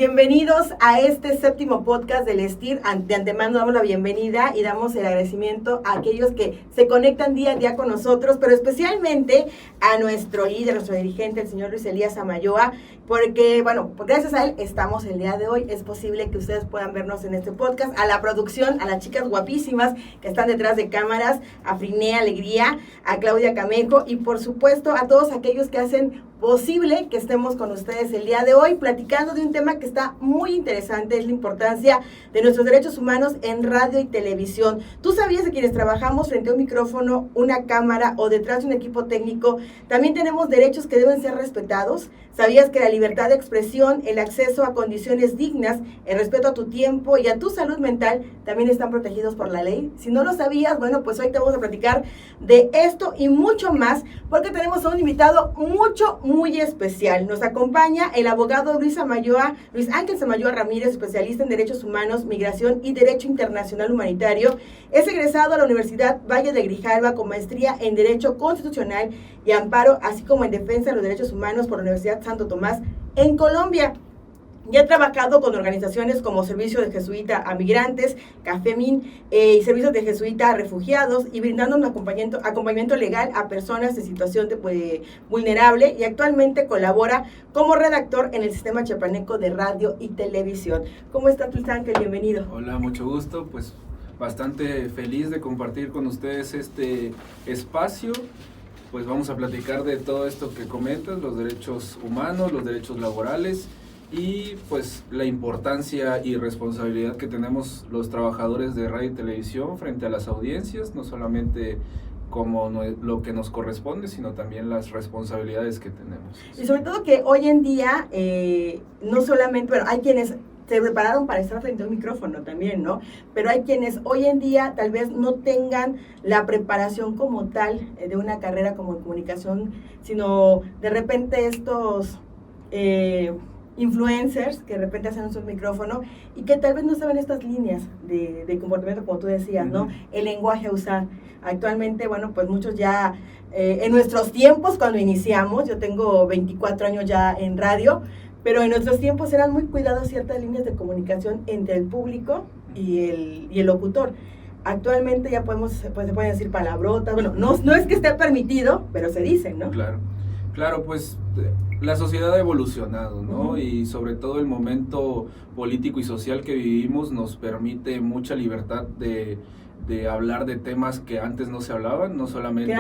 Bienvenidos a este séptimo podcast del STIR. De antemano damos la bienvenida y damos el agradecimiento a aquellos que se conectan día a día con nosotros, pero especialmente a nuestro líder, nuestro dirigente, el señor Luis Elías Samayoa, porque, bueno, gracias a él estamos el día de hoy. Es posible que ustedes puedan vernos en este podcast. A la producción, a las chicas guapísimas que están detrás de cámaras, a Friné Alegría, a Claudia Camejo y, por supuesto, a todos aquellos que hacen posible que estemos con ustedes el día de hoy platicando de un tema que está muy interesante, es la importancia de nuestros derechos humanos en radio y televisión. ¿Tú sabías que quienes trabajamos frente a un micrófono, una cámara o detrás de un equipo técnico, también tenemos derechos que deben ser respetados? ¿Sabías que la libertad de expresión, el acceso a condiciones dignas, el respeto a tu tiempo y a tu salud mental también están protegidos por la ley? Si no lo sabías, bueno, pues hoy te vamos a platicar de esto y mucho más, porque tenemos a un invitado muy especial. Nos acompaña el abogado Luis Ángel Samayoa Ramírez, especialista en Derechos Humanos, Migración y Derecho Internacional Humanitario. Es egresado a la Universidad Valle de Grijalva con maestría en Derecho Constitucional y Amparo, así como en Defensa de los Derechos Humanos por la Universidad Santo Tomás en Colombia. Ya ha trabajado con organizaciones como Servicio de Jesuita a Migrantes, CAFEMIN y Servicios de Jesuita a Refugiados y brindando un acompañamiento legal a personas en situación vulnerable, y actualmente colabora como redactor en el Sistema Chiapaneco de Radio y Televisión. ¿Cómo está, Luis Ángel? Bienvenido. Hola, mucho gusto, pues bastante feliz de compartir con ustedes este espacio. Pues vamos a platicar de todo esto que comentas, los derechos humanos, los derechos laborales y pues la importancia y responsabilidad que tenemos los trabajadores de radio y televisión frente a las audiencias, no solamente como lo que nos corresponde, sino también las responsabilidades que tenemos. Y sobre todo que hoy en día, no solamente, bueno, hay quienes se prepararon para estar frente a un micrófono también, ¿no? Pero hay quienes hoy en día tal vez no tengan la preparación como tal de una carrera como en comunicación, sino de repente estos influencers que de repente hacen un micrófono y que tal vez no saben estas líneas de comportamiento, como tú decías, ¿no? El lenguaje a usar. Actualmente, bueno, pues muchos ya, en nuestros tiempos cuando iniciamos, yo tengo 24 años ya en radio, pero en nuestros tiempos eran muy cuidados ciertas líneas de comunicación entre el público y el locutor. Actualmente ya pues se pueden decir palabrotas, bueno, no es que esté permitido, pero se dicen, ¿no? Claro, pues la sociedad ha evolucionado, ¿no? Uh-huh. Y sobre todo el momento político y social que vivimos nos permite mucha libertad de hablar de temas que antes no se hablaban, no solamente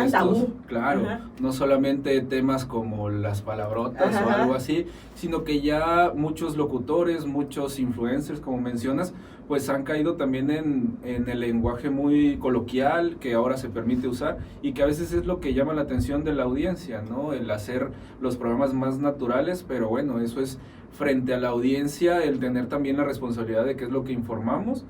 claro, uh-huh, no solamente temas como las palabrotas, uh-huh, o algo así, sino que ya muchos locutores, muchos influencers, como mencionas, pues han caído también en el lenguaje muy coloquial que ahora se permite usar y que a veces es lo que llama la atención de la audiencia, ¿no? El hacer los programas más naturales, pero bueno, eso es frente a la audiencia, el tener también la responsabilidad de qué es lo que informamos.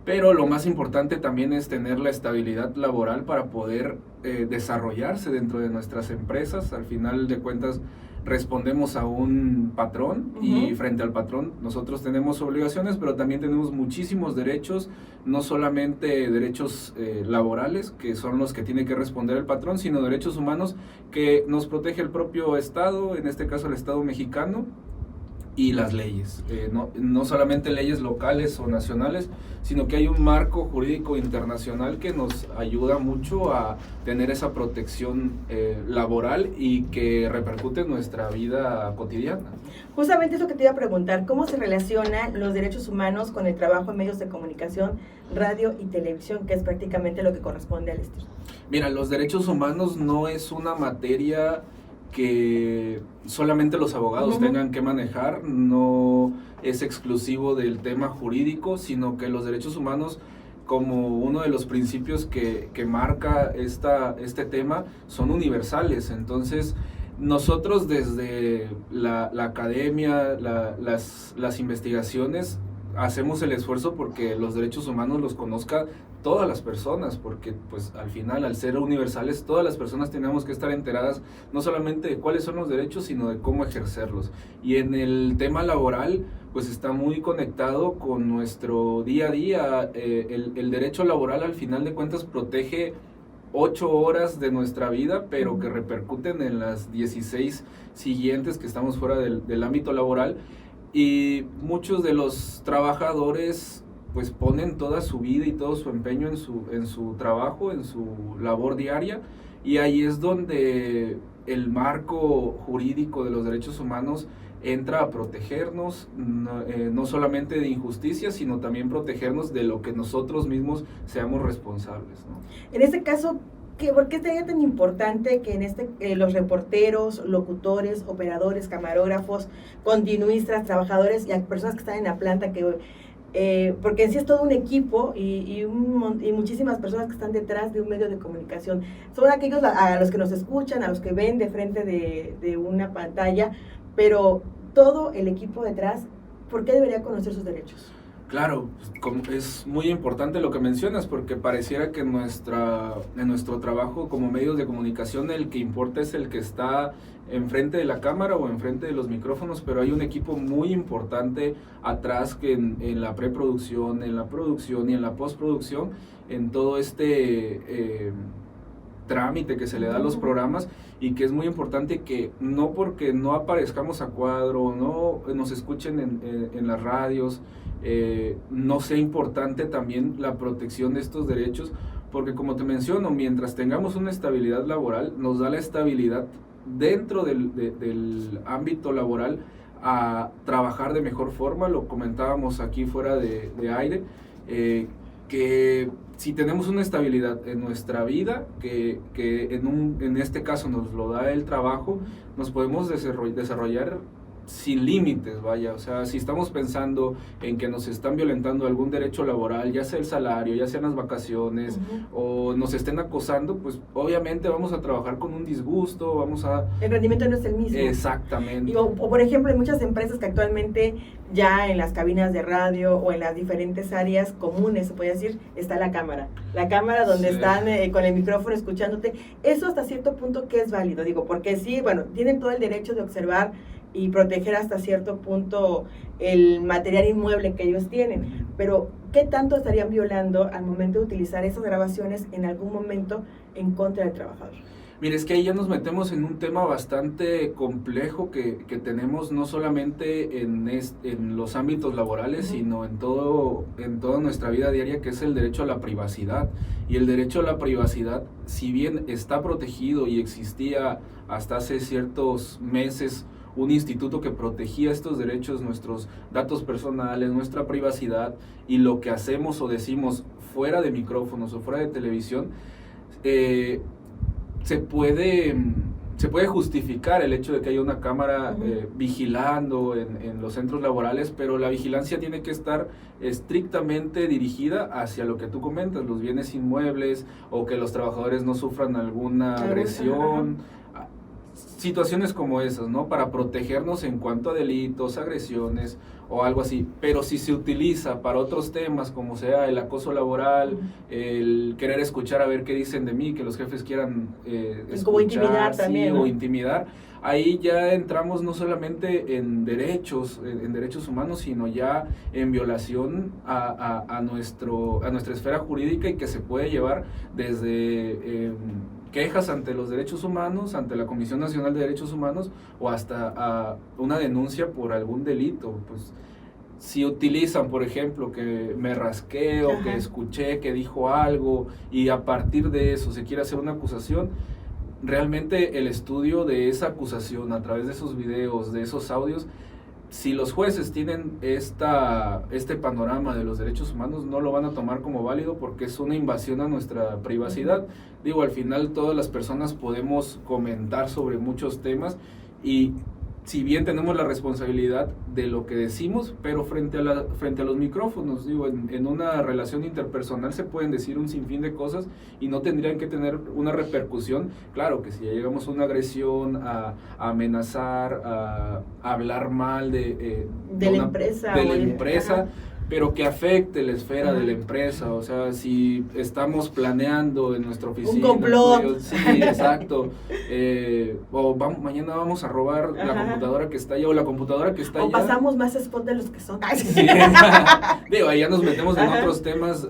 Pero lo más importante también es tener la estabilidad laboral para poder desarrollarse dentro de nuestras empresas. Al final de cuentas respondemos a un patrón, uh-huh, y frente al patrón nosotros tenemos obligaciones, pero también tenemos muchísimos derechos, no solamente derechos laborales, que son los que tiene que responder el patrón, sino derechos humanos que nos protege el propio Estado, en este caso el Estado mexicano, y las leyes, no solamente leyes locales o nacionales, sino que hay un marco jurídico internacional que nos ayuda mucho a tener esa protección laboral y que repercute en nuestra vida cotidiana. Justamente eso que te iba a preguntar, ¿cómo se relacionan los derechos humanos con el trabajo en medios de comunicación, radio y televisión, que es prácticamente lo que corresponde al STIR? Mira, los derechos humanos no es una materia que solamente los abogados, uh-huh, tengan que manejar, no es exclusivo del tema jurídico, sino que los derechos humanos, como uno de los principios que marca este tema, son universales. Entonces nosotros desde la academia, las investigaciones, hacemos el esfuerzo porque los derechos humanos los conozcan todas las personas, porque pues al final, al ser universales, todas las personas tenemos que estar enteradas no solamente de cuáles son los derechos, sino de cómo ejercerlos. Y en el tema laboral, pues está muy conectado con nuestro día a día. El derecho laboral, al final de cuentas, protege 8 horas de nuestra vida, pero que repercuten en las 16 siguientes que estamos fuera del ámbito laboral. y muchos de los trabajadores pues ponen toda su vida y todo su empeño en su trabajo, en su labor diaria, y ahí es donde el marco jurídico de los derechos humanos entra a protegernos, no solamente de injusticias, sino también protegernos de lo que nosotros mismos seamos responsables, ¿no? En este caso, ¿por qué sería tan importante que los reporteros, locutores, operadores, camarógrafos, continuistas, trabajadores y personas que están en la planta, porque en sí es todo un equipo y muchísimas personas que están detrás de un medio de comunicación, son aquellos a los que nos escuchan, a los que ven de frente de una pantalla, pero todo el equipo detrás, ¿por qué debería conocer sus derechos? Claro, es muy importante lo que mencionas, porque pareciera que en nuestro trabajo como medios de comunicación el que importa es el que está enfrente de la cámara o enfrente de los micrófonos, pero hay un equipo muy importante atrás que en la preproducción, en la producción y en la postproducción, en todo este trámite que se le da a los programas, y que es muy importante que no porque no aparezcamos a cuadro, no nos escuchen en las radios, no sea importante también la protección de estos derechos, porque como te menciono, mientras tengamos una estabilidad laboral, nos da la estabilidad dentro del ámbito laboral a trabajar de mejor forma. Lo comentábamos aquí fuera de aire, que si tenemos una estabilidad en nuestra vida, que en este caso nos lo da el trabajo, nos podemos desarrollar sin límites, vaya. O sea, si estamos pensando en que nos están violentando algún derecho laboral, ya sea el salario, ya sean las vacaciones, o nos estén acosando, pues obviamente vamos a trabajar con un disgusto, el rendimiento no es el mismo. Exactamente. O por ejemplo, hay muchas empresas que actualmente ya en las cabinas de radio o en las diferentes áreas comunes, se puede decir, está la cámara donde están con el micrófono escuchándote. Eso hasta cierto punto que es válido, porque sí, bueno, tienen todo el derecho de observar y proteger hasta cierto punto el material inmueble que ellos tienen, pero ¿qué tanto estarían violando al momento de utilizar esas grabaciones en algún momento en contra del trabajador? Mire, es que ahí ya nos metemos en un tema bastante complejo que tenemos no solamente en los ámbitos laborales, sino en toda nuestra vida diaria, que es el derecho a la privacidad. Y el derecho a la privacidad, si bien está protegido y existía hasta hace ciertos meses un instituto que protegía estos derechos, nuestros datos personales, nuestra privacidad y lo que hacemos o decimos fuera de micrófonos o fuera de televisión, se puede justificar el hecho de que haya una cámara vigilando en los centros laborales, pero la vigilancia tiene que estar estrictamente dirigida hacia lo que tú comentas, los bienes inmuebles, o que los trabajadores no sufran alguna agresión. Situaciones como esas, ¿no? Para protegernos en cuanto a delitos, agresiones o algo así. Pero si se utiliza para otros temas, como sea el acoso laboral, el querer escuchar a ver qué dicen de mí, que los jefes quieran escuchar, como intimidar también, ¿no? O intimidar, ahí ya entramos no solamente en derechos humanos, sino ya en violación a nuestra esfera jurídica, y que se puede llevar desde quejas ante los derechos humanos, ante la Comisión Nacional de Derechos Humanos, o hasta a una denuncia por algún delito. Pues si utilizan, por ejemplo, que me rasqueo, que escuché que dijo algo, y a partir de eso se quiere hacer una acusación, realmente el estudio de esa acusación a través de esos videos, de esos audios, si los jueces tienen este panorama de los derechos humanos, no lo van a tomar como válido, porque es una invasión a nuestra privacidad. Digo, al final todas las personas podemos comentar sobre muchos temas, y si bien tenemos la responsabilidad de lo que decimos, pero frente a los micrófonos, digo, en una relación interpersonal se pueden decir un sinfín de cosas y no tendrían que tener una repercusión. Claro que si ya llegamos a una agresión, a amenazar, a hablar mal de la empresa, pero que afecte la esfera de la empresa. O sea, si estamos planeando en nuestra oficina un complot, sí, exacto, mañana vamos a robar la computadora que está allá, o la computadora que está allá, o pasamos más spot de los que son. Sí. Digo, ahí ya nos metemos en otros temas,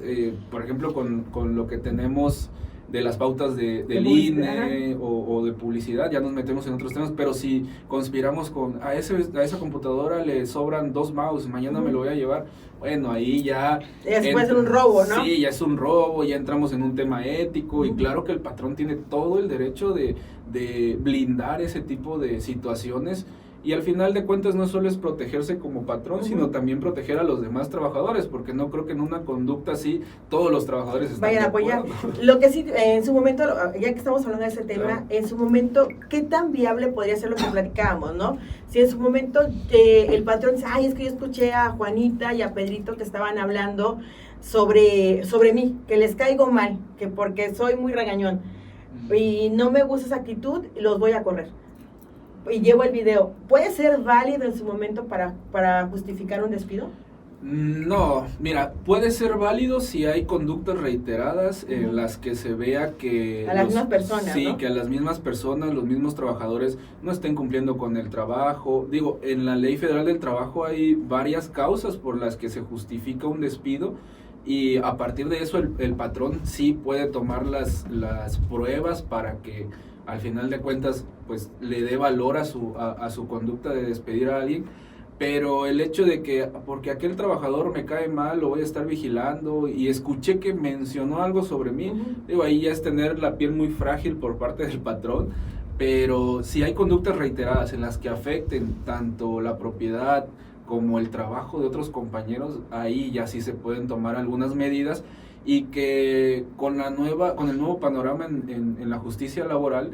por ejemplo, con lo que tenemos de las pautas del INE o de publicidad, ya nos metemos en otros temas, pero si conspiramos con a esa computadora le sobran 2 mouse, mañana me lo voy a llevar, bueno, ahí ya... puede ser un robo, ¿no? Sí, ya es un robo, ya entramos en un tema ético, y claro que el patrón tiene todo el derecho de blindar ese tipo de situaciones. Y al final de cuentas no solo es protegerse como patrón, sino también proteger a los demás trabajadores, porque no creo que en una conducta así todos los trabajadores están vayan a apoyar. Lo que sí, en su momento, ya que estamos hablando de ese tema, claro, en su momento, ¿qué tan viable podría ser lo que platicábamos, no? Si en su momento el patrón dice, ay, es que yo escuché a Juanita y a Pedrito que estaban hablando sobre mí, que les caigo mal, que porque soy muy regañón, y no me gusta esa actitud, los voy a correr. Y llevo el video, ¿puede ser válido en su momento para justificar un despido? No, mira, puede ser válido si hay conductas reiteradas en las que se vea que... A las mismas personas, sí, ¿no? que a las mismas personas, los mismos trabajadores no estén cumpliendo con el trabajo. Digo, en la Ley Federal del Trabajo hay varias causas por las que se justifica un despido, y a partir de eso el patrón sí puede tomar las pruebas para que al final de cuentas pues le dé valor a su conducta de despedir a alguien. Pero el hecho de que porque aquel trabajador me cae mal, lo voy a estar vigilando y escuché que mencionó algo sobre mí, digo, ahí ya es tener la piel muy frágil por parte del patrón. Pero si hay conductas reiteradas en las que afecten tanto la propiedad como el trabajo de otros compañeros, ahí ya sí se pueden tomar algunas medidas, y que con el nuevo panorama en la justicia laboral,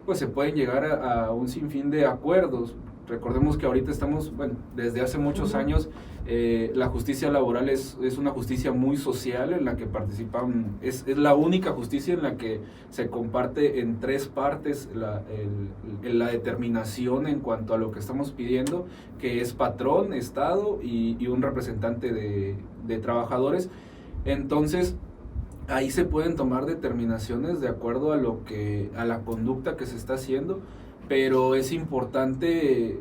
pues se pueden llegar a un sinfín de acuerdos. Recordemos que ahorita estamos, bueno, desde hace muchos años, la justicia laboral es una justicia muy social en la que participan, es la única justicia en la que se comparte en 3 partes la determinación en cuanto a lo que estamos pidiendo, que es patrón, Estado y un representante de trabajadores. Entonces, ahí se pueden tomar determinaciones de acuerdo a la conducta que se está haciendo, pero es importante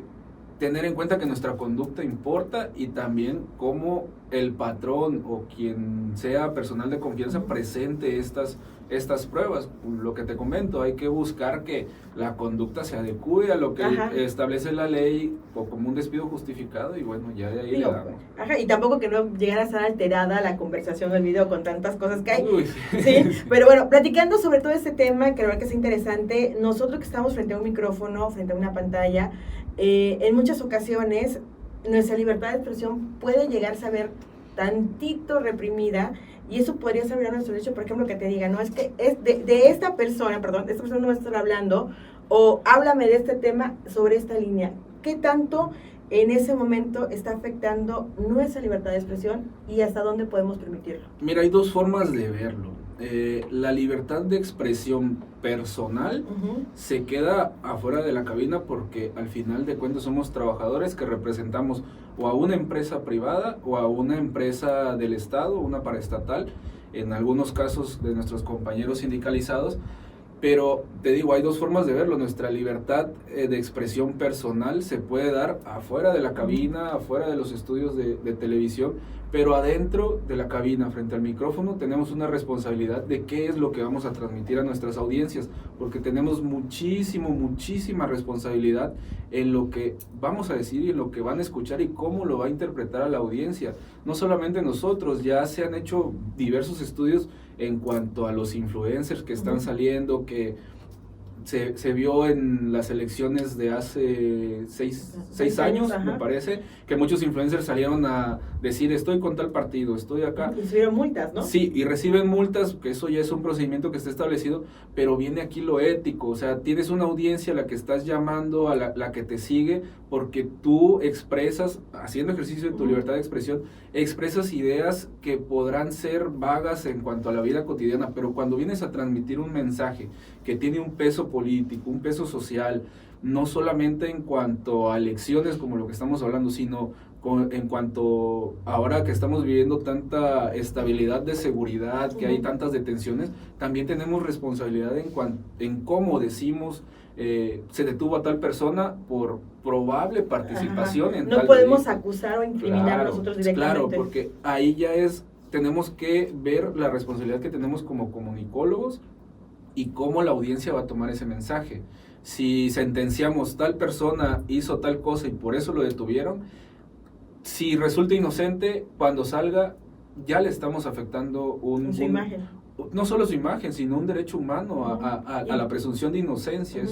tener en cuenta que nuestra conducta importa, y también cómo el patrón o quien sea personal de confianza presente estas pruebas. Lo que te comento, hay que buscar que la conducta se adecue a lo que establece la ley o como un despido justificado, y bueno, ya de ahí le damos. Y tampoco que no llegara a estar alterada la conversación del video con tantas cosas que hay. Sí, pero bueno, platicando sobre todo este tema, creo que es interesante. Nosotros que estamos frente a un micrófono, frente a una pantalla, en muchas ocasiones nuestra libertad de expresión puede llegarse a ver tantito reprimida, y eso podría ser nuestro derecho, por ejemplo, que te diga, no, es que es de esta persona no va a estar hablando, o háblame de este tema sobre esta línea. ¿Qué tanto en ese momento está afectando nuestra libertad de expresión y hasta dónde podemos permitirlo? Mira, hay 2 formas de verlo. La libertad de expresión personal se queda afuera de la cabina, porque al final de cuentas somos trabajadores que representamos o a una empresa privada o a una empresa del Estado, una paraestatal, en algunos casos de nuestros compañeros sindicalizados. Pero te digo, hay 2 formas de verlo. Nuestra libertad de expresión personal se puede dar afuera de la cabina, afuera de los estudios de televisión, pero adentro de la cabina, frente al micrófono, tenemos una responsabilidad de qué es lo que vamos a transmitir a nuestras audiencias, porque tenemos muchísima responsabilidad en lo que vamos a decir y en lo que van a escuchar y cómo lo va a interpretar a la audiencia. No solamente nosotros, ya se han hecho diversos estudios en cuanto a los influencers que están saliendo, que se vio en las elecciones de hace 6 años, me parece, que muchos influencers salieron a decir, estoy con tal partido, estoy acá. Y recibieron multas, ¿no? Sí, y reciben multas, que eso ya es un procedimiento que está establecido, pero viene aquí lo ético. O sea, tienes una audiencia a la que estás llamando, a la que te sigue, porque tú expresas, haciendo ejercicio de tu libertad de expresión, expresas ideas que podrán ser vagas en cuanto a la vida cotidiana, pero cuando vienes a transmitir un mensaje que tiene un peso político, un peso social, no solamente en cuanto a elecciones como lo que estamos hablando, sino en cuanto ahora que estamos viviendo tanta estabilidad de seguridad, que hay tantas detenciones, también tenemos responsabilidad en cómo decimos, se detuvo a tal persona por probable participación en tal delito. No podemos acusar o incriminar nosotros directamente. Claro, porque ahí ya tenemos que ver la responsabilidad que tenemos como comunicólogos y cómo la audiencia va a tomar ese mensaje. Si sentenciamos tal persona hizo tal cosa y por eso lo detuvieron, si resulta inocente, cuando salga ya le estamos afectando su imagen. No solo su imagen, sino un derecho humano a la presunción de inocencia.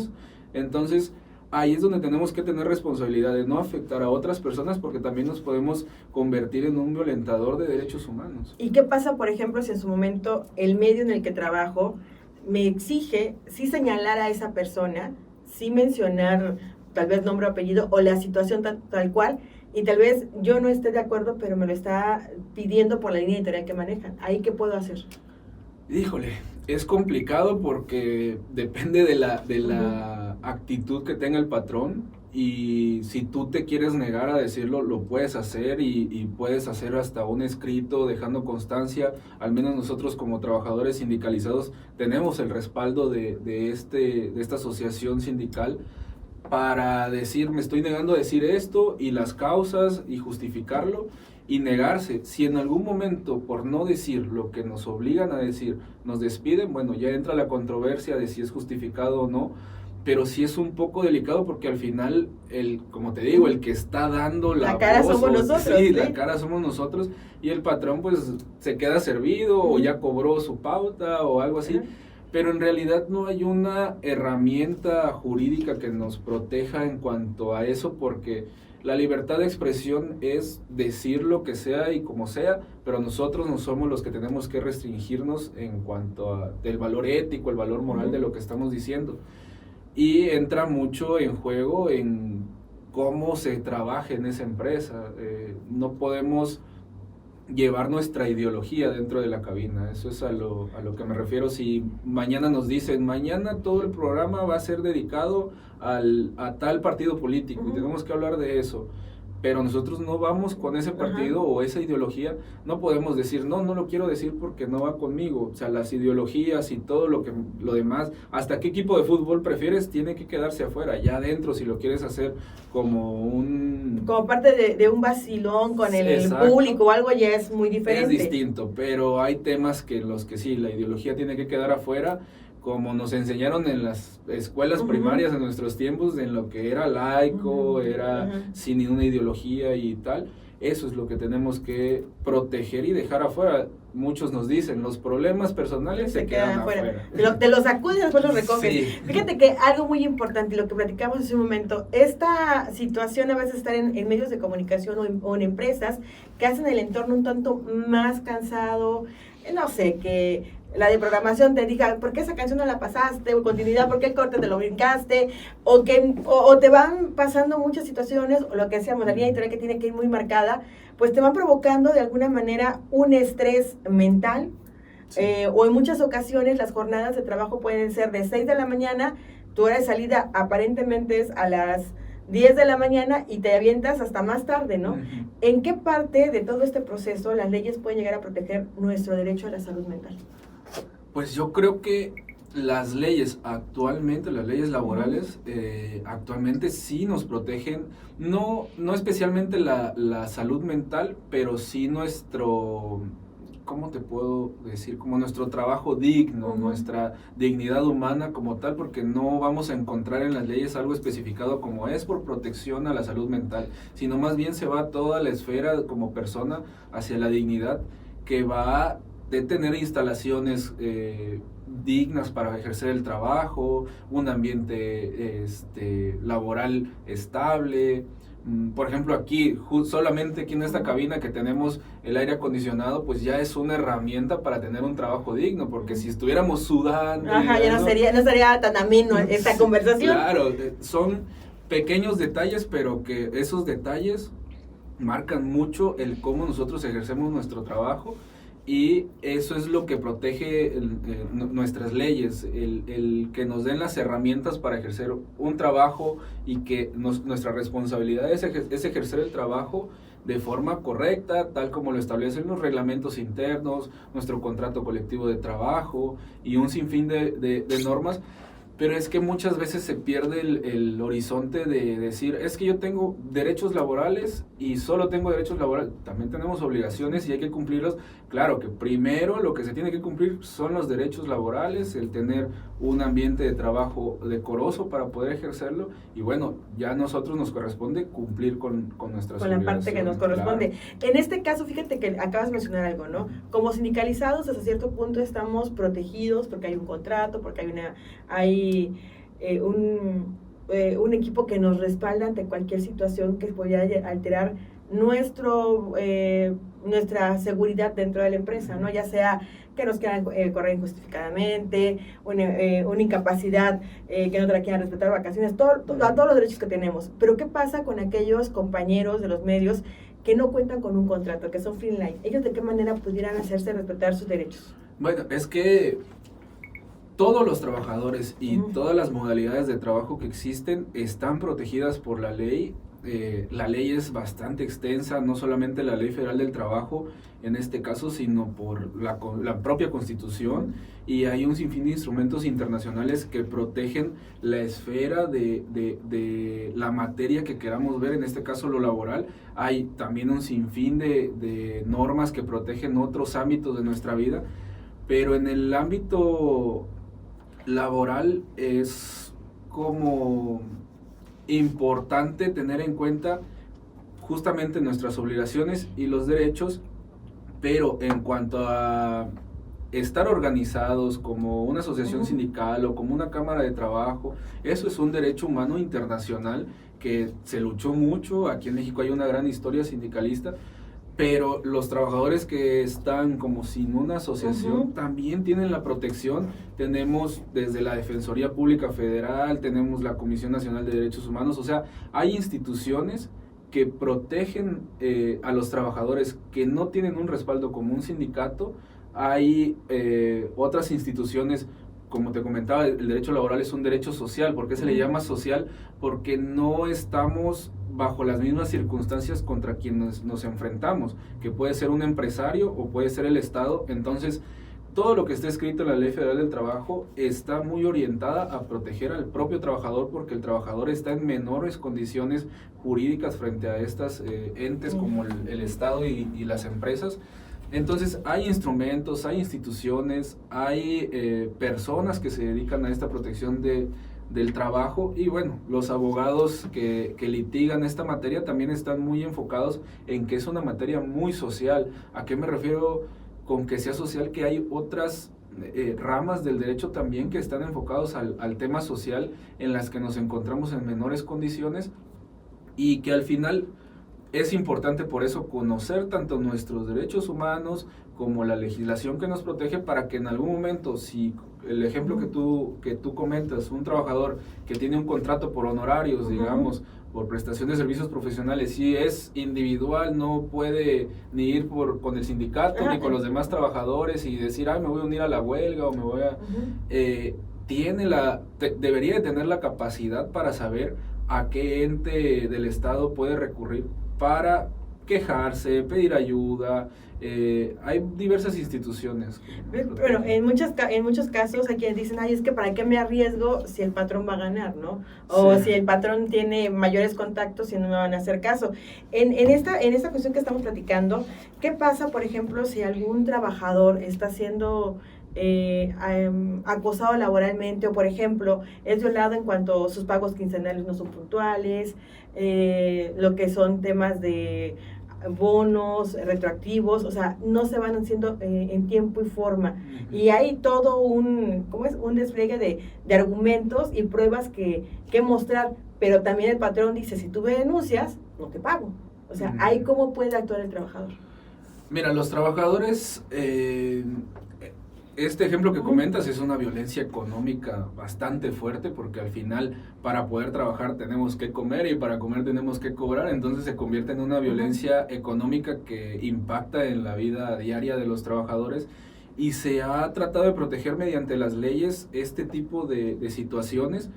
Entonces, ahí es donde tenemos que tener responsabilidad de no afectar a otras personas, porque también nos podemos convertir en un violentador de derechos humanos. ¿Y qué pasa, por ejemplo, si en su momento el medio en el que trabajo me exige sí señalar a esa persona, sí mencionar tal vez nombre o apellido o la situación tal cual, y tal vez yo no esté de acuerdo, pero me lo está pidiendo por la línea editorial que manejan? ¿Ahí qué puedo hacer? Híjole, es complicado porque depende de la actitud que tenga el patrón, y si tú te quieres negar a decirlo, lo puedes hacer y puedes hacer hasta un escrito dejando constancia. Al menos nosotros como trabajadores sindicalizados tenemos el respaldo de esta asociación sindical para decir, me estoy negando a decir esto y las causas y justificarlo. Y negarse, si en algún momento por no decir lo que nos obligan a decir, nos despiden, bueno, ya entra la controversia de si es justificado o no, pero sí es un poco delicado porque al final, como te digo, el que está dando la cara voz, somos nosotros. Sí, la cara somos nosotros, y el patrón pues se queda servido o ya cobró su pauta o algo así. Pero en realidad no hay una herramienta jurídica que nos proteja en cuanto a eso, porque la libertad de expresión es decir lo que sea y como sea, pero nosotros no somos los que tenemos que restringirnos en cuanto del valor ético, el valor moral de lo que estamos diciendo. Y entra mucho en juego en cómo se trabaja en esa empresa. No podemos llevar nuestra ideología dentro de la cabina, eso es a lo que me refiero. Si mañana nos dicen, mañana todo el programa va a ser dedicado a tal partido político y tenemos que hablar de eso, pero nosotros no vamos con ese partido o esa ideología, no podemos decir, no lo quiero decir porque no va conmigo. O sea, las ideologías y todo lo demás, hasta qué equipo de fútbol prefieres, tiene que quedarse afuera. Ya adentro, si lo quieres hacer como parte de un vacilón con el público o algo, ya es muy diferente. Es distinto, pero hay temas que los que sí, la ideología tiene que quedar afuera, como nos enseñaron en las escuelas primarias en nuestros tiempos, en lo que era laico, era sin ninguna ideología y tal. Eso es lo que tenemos que proteger y dejar afuera. Muchos nos dicen, los problemas personales se quedan afuera. Te los sacudes y después los recoges. Sí. Fíjate que algo muy importante, lo que platicamos hace un momento, esta situación a veces estar en medios de comunicación o en empresas que hacen el entorno un tanto más cansado, no sé, que la de programación te diga, ¿por qué esa canción no la pasaste? O continuidad, ¿por qué el corte te lo brincaste? O te van pasando muchas situaciones, o lo que decíamos, la línea editorial que tiene que ir muy marcada, pues te van provocando de alguna manera un estrés mental. Sí. O en muchas ocasiones las jornadas de trabajo pueden ser de 6 de la mañana, tu hora de salida aparentemente es a las 10 de la mañana y te avientas hasta más tarde, ¿no? ¿En qué parte de todo este proceso las leyes pueden llegar a proteger nuestro derecho a la salud mental? Pues yo creo que las leyes actualmente, las leyes laborales, actualmente sí nos protegen, no especialmente la salud mental, pero sí nuestro, ¿cómo te puedo decir? Como nuestro trabajo digno, nuestra dignidad humana como tal, porque no vamos a encontrar en las leyes algo especificado como es por protección a la salud mental, sino más bien se va toda la esfera como persona hacia la dignidad, que va de tener instalaciones dignas para ejercer el trabajo, un ambiente laboral estable. Por ejemplo, aquí, solamente aquí en esta cabina que tenemos el aire acondicionado, pues ya es una herramienta para tener un trabajo digno, porque si estuviéramos sudando... ya no sería tan ameno esta conversación. Claro, son pequeños detalles, pero que esos detalles marcan mucho el cómo nosotros ejercemos nuestro trabajo. Y eso es lo que protege nuestras leyes, el que nos den las herramientas para ejercer un trabajo, y que nuestra responsabilidad es ejercer el trabajo de forma correcta, tal como lo establecen los reglamentos internos, nuestro contrato colectivo de trabajo y un sinfín de normas, pero es que muchas veces se pierde el horizonte de decir, es que yo tengo derechos laborales y solo tengo derechos laborales, también tenemos obligaciones y hay que cumplirlos. Claro que primero lo que se tiene que cumplir son los derechos laborales, el tener un ambiente de trabajo decoroso para poder ejercerlo, y bueno, ya a nosotros nos corresponde cumplir con nuestras obligaciones. Con la parte que nos corresponde. Claro. En este caso, fíjate que acabas de mencionar algo, ¿no? Como sindicalizados, hasta cierto punto estamos protegidos porque hay un contrato, porque hay un equipo que nos respalda ante cualquier situación que pudiera alterar nuestra seguridad dentro de la empresa, ¿no? Ya sea que nos quieran correr injustificadamente, una incapacidad, que no te la quieran respetar, vacaciones, todos los derechos que tenemos. Pero ¿qué pasa con aquellos compañeros de los medios que no cuentan con un contrato, que son freelance? ¿Ellos de qué manera pudieran hacerse respetar sus derechos? Bueno, es que todos los trabajadores y todas las modalidades de trabajo que existen están protegidas por la ley. La ley es bastante extensa, no solamente la Ley Federal del Trabajo en este caso, sino por la propia Constitución, y hay un sinfín de instrumentos internacionales que protegen la esfera de la materia que queramos ver, en este caso lo laboral. Hay también un sinfín de normas que protegen otros ámbitos de nuestra vida, pero en el ámbito laboral es como importante tener en cuenta justamente nuestras obligaciones y los derechos, pero en cuanto a estar organizados como una asociación sindical o como una cámara de trabajo, eso es un derecho humano internacional que se luchó mucho. Aquí en México hay una gran historia sindicalista, pero los trabajadores que están como sin una asociación también tienen la protección. Tenemos desde la Defensoría Pública Federal, tenemos la Comisión Nacional de Derechos Humanos, o sea, hay instituciones que protegen a los trabajadores que no tienen un respaldo como un sindicato. Hay otras instituciones, como te comentaba, el derecho laboral es un derecho social. ¿Por qué se le llama social? Porque no estamos bajo las mismas circunstancias contra quienes nos enfrentamos, que puede ser un empresario o puede ser el Estado. Entonces, todo lo que está escrito en la Ley Federal del Trabajo está muy orientada a proteger al propio trabajador, porque el trabajador está en menores condiciones jurídicas frente a estas entes como el Estado y las empresas. Entonces hay instrumentos, hay instituciones, hay personas que se dedican a esta protección del trabajo, y bueno, los abogados que litigan esta materia también están muy enfocados en que es una materia muy social. ¿A qué me refiero con que sea social? Que hay otras ramas del derecho también que están enfocados al tema social, en las que nos encontramos en menores condiciones, y que al final es importante por eso conocer tanto nuestros derechos humanos como la legislación que nos protege, para que en algún momento, si el ejemplo que tú comentas, un trabajador que tiene un contrato por honorarios, digamos, por prestación de servicios profesionales, si es individual, no puede ni ir con el sindicato ni con los demás trabajadores y decir, me voy a unir a la huelga o me voy a... debería de tener la capacidad para saber a qué ente del Estado puede recurrir para quejarse, pedir ayuda. Hay diversas instituciones. Bueno, en muchos casos hay quienes dicen, es que ¿para qué me arriesgo si el patrón va a ganar, no? O si el patrón tiene mayores contactos y no me van a hacer caso. En esta cuestión que estamos platicando, ¿qué pasa, por ejemplo, si algún trabajador está siendo acosado laboralmente, o por ejemplo es violado en cuanto sus pagos quincenales no son puntuales, lo que son temas de bonos retroactivos, o sea, no se van haciendo en tiempo y forma, y hay todo un despliegue de argumentos y pruebas que mostrar, pero también el patrón dice, si tú me denuncias, no te pago. O sea, ahí cómo puede actuar el trabajador. Mira, los trabajadores, este ejemplo que comentas es una violencia económica bastante fuerte, porque al final para poder trabajar tenemos que comer y para comer tenemos que cobrar. Entonces se convierte en una violencia económica que impacta en la vida diaria de los trabajadores, y se ha tratado de proteger mediante las leyes este tipo de situaciones.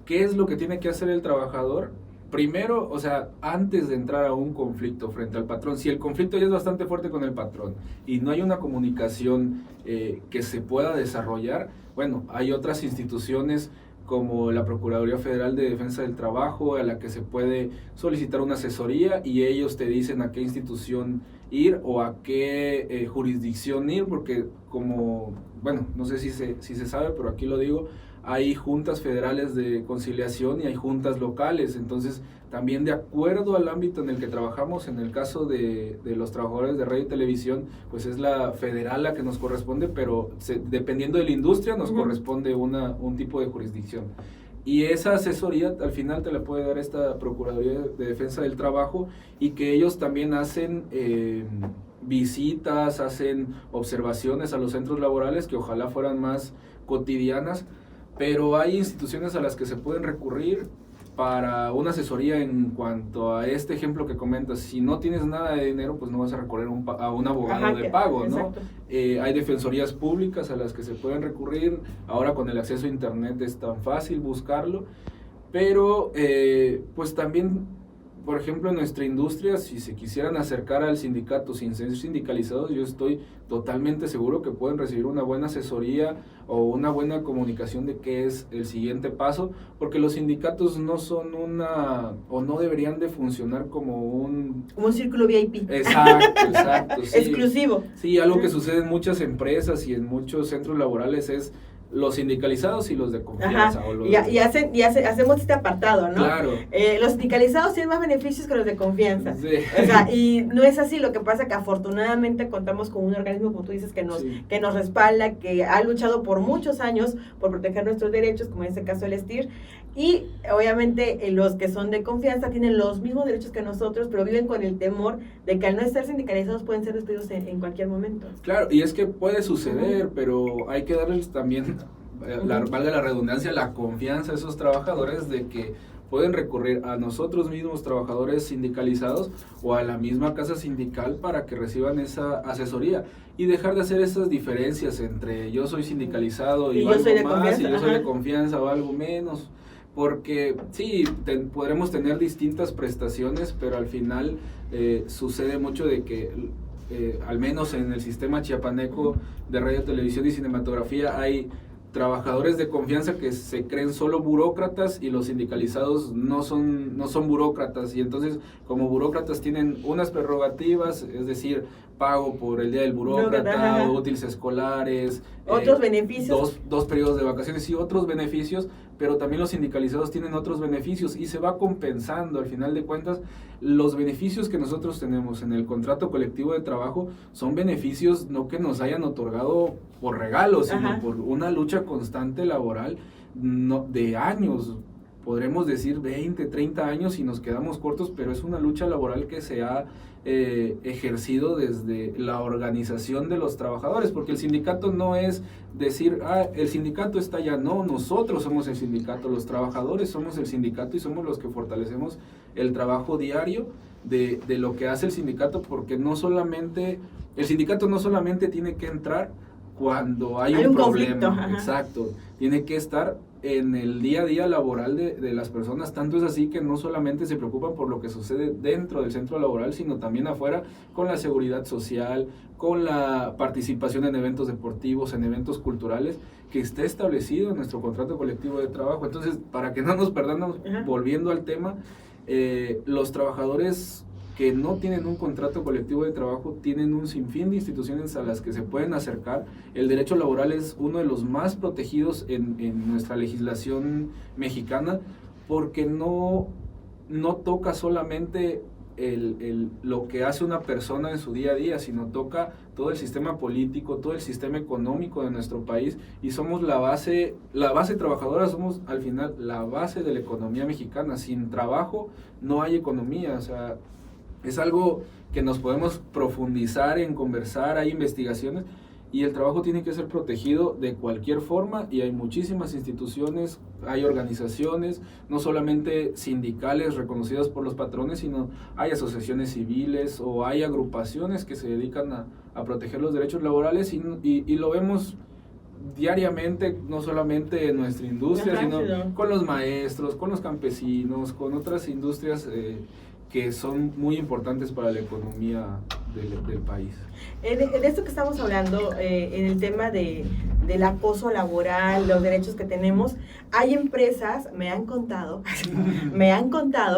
¿Qué es lo que tiene que hacer el trabajador? Primero, o sea, antes de entrar a un conflicto frente al patrón, si el conflicto ya es bastante fuerte con el patrón y no hay una comunicación que se pueda desarrollar, bueno, hay otras instituciones como la Procuraduría Federal de Defensa del Trabajo, a la que se puede solicitar una asesoría y ellos te dicen a qué institución ir o a qué jurisdicción ir, porque como, bueno, no sé si se sabe, pero aquí lo digo, hay juntas federales de conciliación y hay juntas locales, entonces también de acuerdo al ámbito en el que trabajamos, en el caso de los trabajadores de radio y televisión, pues es la federal la que nos corresponde, pero dependiendo de la industria nos corresponde un tipo de jurisdicción. Y esa asesoría al final te la puede dar esta Procuraduría de Defensa del Trabajo, y que ellos también hacen visitas, hacen observaciones a los centros laborales que ojalá fueran más cotidianas, pero hay instituciones a las que se pueden recurrir para una asesoría en cuanto a este ejemplo que comentas. Si no tienes nada de dinero, pues no vas a recurrir a un abogado de pago, ¿no? Hay defensorías públicas a las que se pueden recurrir. Ahora con el acceso a internet es tan fácil buscarlo, pero pues también, por ejemplo, en nuestra industria, si se quisieran acercar al sindicato sin ser sindicalizados, yo estoy totalmente seguro que pueden recibir una buena asesoría o una buena comunicación de qué es el siguiente paso, porque los sindicatos no son o no deberían de funcionar como un círculo VIP. Exacto. Sí. Exclusivo. Sí, algo que sucede en muchas empresas y en muchos centros laborales es los sindicalizados y los de confianza. Hacemos este apartado, ¿no? Claro. Los sindicalizados tienen más beneficios que los de confianza. Sí. O sea, y no es así. Lo que pasa es que afortunadamente contamos con un organismo, como tú dices, que nos respalda, que ha luchado por muchos años por proteger nuestros derechos, como en este caso el STIR. Y obviamente los que son de confianza tienen los mismos derechos que nosotros, pero viven con el temor de que al no estar sindicalizados pueden ser despedidos en cualquier momento. Claro, y es que puede suceder, pero hay que darles también, valga la redundancia, la confianza a esos trabajadores de que pueden recurrir a nosotros mismos, trabajadores sindicalizados, o a la misma casa sindical para que reciban esa asesoría, y dejar de hacer esas diferencias entre yo soy sindicalizado y yo soy de más, confianza, y yo soy de confianza o algo menos. Porque sí, podremos tener distintas prestaciones, pero al final sucede mucho de que, al menos en el sistema chiapaneco de radio, televisión y cinematografía, hay trabajadores de confianza que se creen solo burócratas y los sindicalizados no son burócratas, y entonces como burócratas tienen unas prerrogativas, es decir, pago por el día del burócrata, útiles escolares, otros beneficios, dos periodos de vacaciones y otros beneficios, pero también los sindicalizados tienen otros beneficios y se va compensando. Al final de cuentas, los beneficios que nosotros tenemos en el contrato colectivo de trabajo son beneficios no que nos hayan otorgado por regalos, sino por una lucha constante laboral de años. Podremos decir 20, 30 años y nos quedamos cortos, pero es una lucha laboral que se ha ejercido desde la organización de los trabajadores, porque el sindicato no es decir, el sindicato está allá, no, nosotros somos el sindicato, los trabajadores somos el sindicato y somos los que fortalecemos el trabajo diario de lo que hace el sindicato, porque el sindicato no solamente tiene que entrar cuando hay un problema, exacto, tiene que estar en el día a día laboral de las personas. Tanto es así que no solamente se preocupan por lo que sucede dentro del centro laboral, sino también afuera, con la seguridad social, con la participación en eventos deportivos, en eventos culturales, que está establecido en nuestro contrato colectivo de trabajo. Entonces, para que no nos perdamos, volviendo al tema, los trabajadores que no tienen un contrato colectivo de trabajo tienen un sinfín de instituciones a las que se pueden acercar. El derecho laboral es uno de los más protegidos en nuestra legislación mexicana, porque no toca solamente lo que hace una persona en su día a día, sino toca todo el sistema político, todo el sistema económico de nuestro país, y somos la base trabajadora, somos al final la base de la economía mexicana. Sin trabajo no hay economía. O sea, es algo que nos podemos profundizar en conversar, hay investigaciones, y el trabajo tiene que ser protegido de cualquier forma, y hay muchísimas instituciones, hay organizaciones, no solamente sindicales reconocidas por los patrones, sino hay asociaciones civiles o hay agrupaciones que se dedican a proteger los derechos laborales, y lo vemos diariamente, no solamente en nuestra industria, sino con los maestros, con los campesinos, con otras industrias que son muy importantes para la economía del país. De esto que estamos hablando, en el tema de del acoso laboral, los derechos que tenemos, hay empresas, me han contado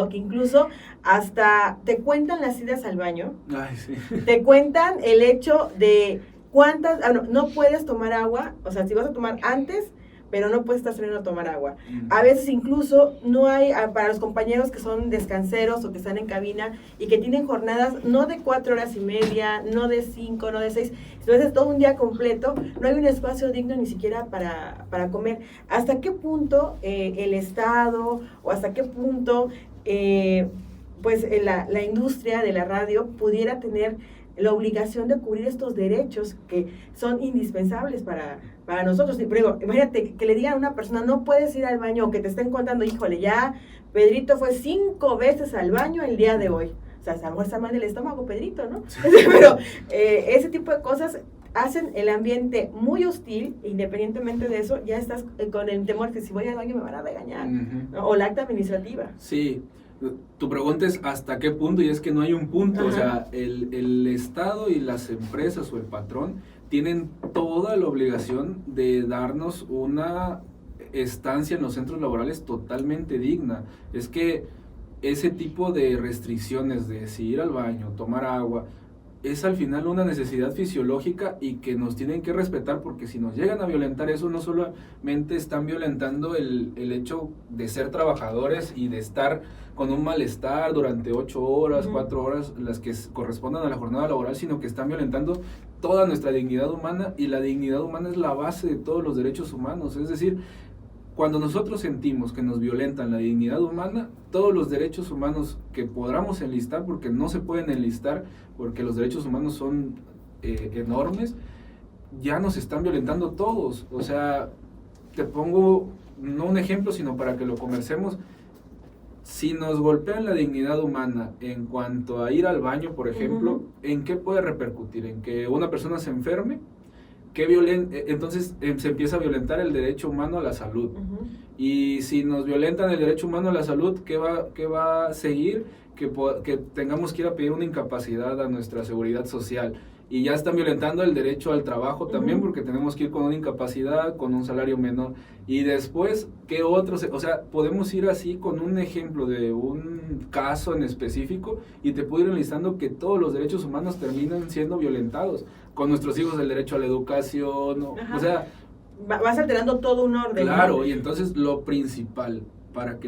que incluso hasta te cuentan las idas al baño, Ay, sí. te cuentan el hecho de cuántas, no puedes tomar agua, o sea, si vas a tomar antes, pero no puedes estar saliendo a tomar agua. A veces incluso no hay, para los compañeros que son descanseros o que están en cabina y que tienen jornadas no de 4 horas y media, no de 5, no de 6, sino es todo un día completo, no hay un espacio digno ni siquiera para comer. ¿Hasta qué punto el Estado o hasta qué punto pues la industria de la radio pudiera tener la obligación de cubrir estos derechos que son indispensables para nosotros? Pero imagínate que le digan a una persona, no puedes ir al baño, o que te estén contando, híjole, ya Pedrito fue 5 veces al baño el día de hoy. O sea, a lo mejor está mal del estómago, Pedrito, ¿no? Sí. Pero ese tipo de cosas hacen el ambiente muy hostil, independientemente de eso, ya estás con el temor que si voy al baño me van a regañar, ¿no? O la acta administrativa. Sí. Tu pregunta es hasta qué punto, y es que no hay un punto. Ajá. O sea, el Estado y las empresas o el patrón tienen toda la obligación de darnos una estancia en los centros laborales totalmente digna. Es que ese tipo de restricciones de si ir al baño, tomar agua, es al final una necesidad fisiológica y que nos tienen que respetar, porque si nos llegan a violentar eso, no solamente están violentando el hecho de ser trabajadores y de estar con un malestar durante 8 horas, 4 horas, las que correspondan a la jornada laboral, sino que están violentando toda nuestra dignidad humana, y la dignidad humana es la base de todos los derechos humanos. Es decir, cuando nosotros sentimos que nos violentan la dignidad humana, todos los derechos humanos que podamos enlistar, porque no se pueden enlistar, porque los derechos humanos son enormes, ya nos están violentando todos. O sea, te pongo no un ejemplo, sino para que lo conversemos. Si nos golpean la dignidad humana en cuanto a ir al baño, por ejemplo, ¿en qué puede repercutir? ¿En que una persona se enferme? Entonces se empieza a violentar el derecho humano a la salud. Y si nos violentan el derecho humano a la salud, ¿qué va a seguir? Que tengamos que ir a pedir una incapacidad a nuestra seguridad social. Y ya están violentando el derecho al trabajo también, porque tenemos que ir con una incapacidad, con un salario menor. Y después, ¿qué otros? O sea, podemos ir así con un ejemplo de un caso en específico, y te puedo ir enlistando que todos los derechos humanos terminan siendo violentados. Con nuestros hijos, el derecho a la educación, o sea... Vas alterando todo un orden. Claro, ¿no? Y entonces lo principal para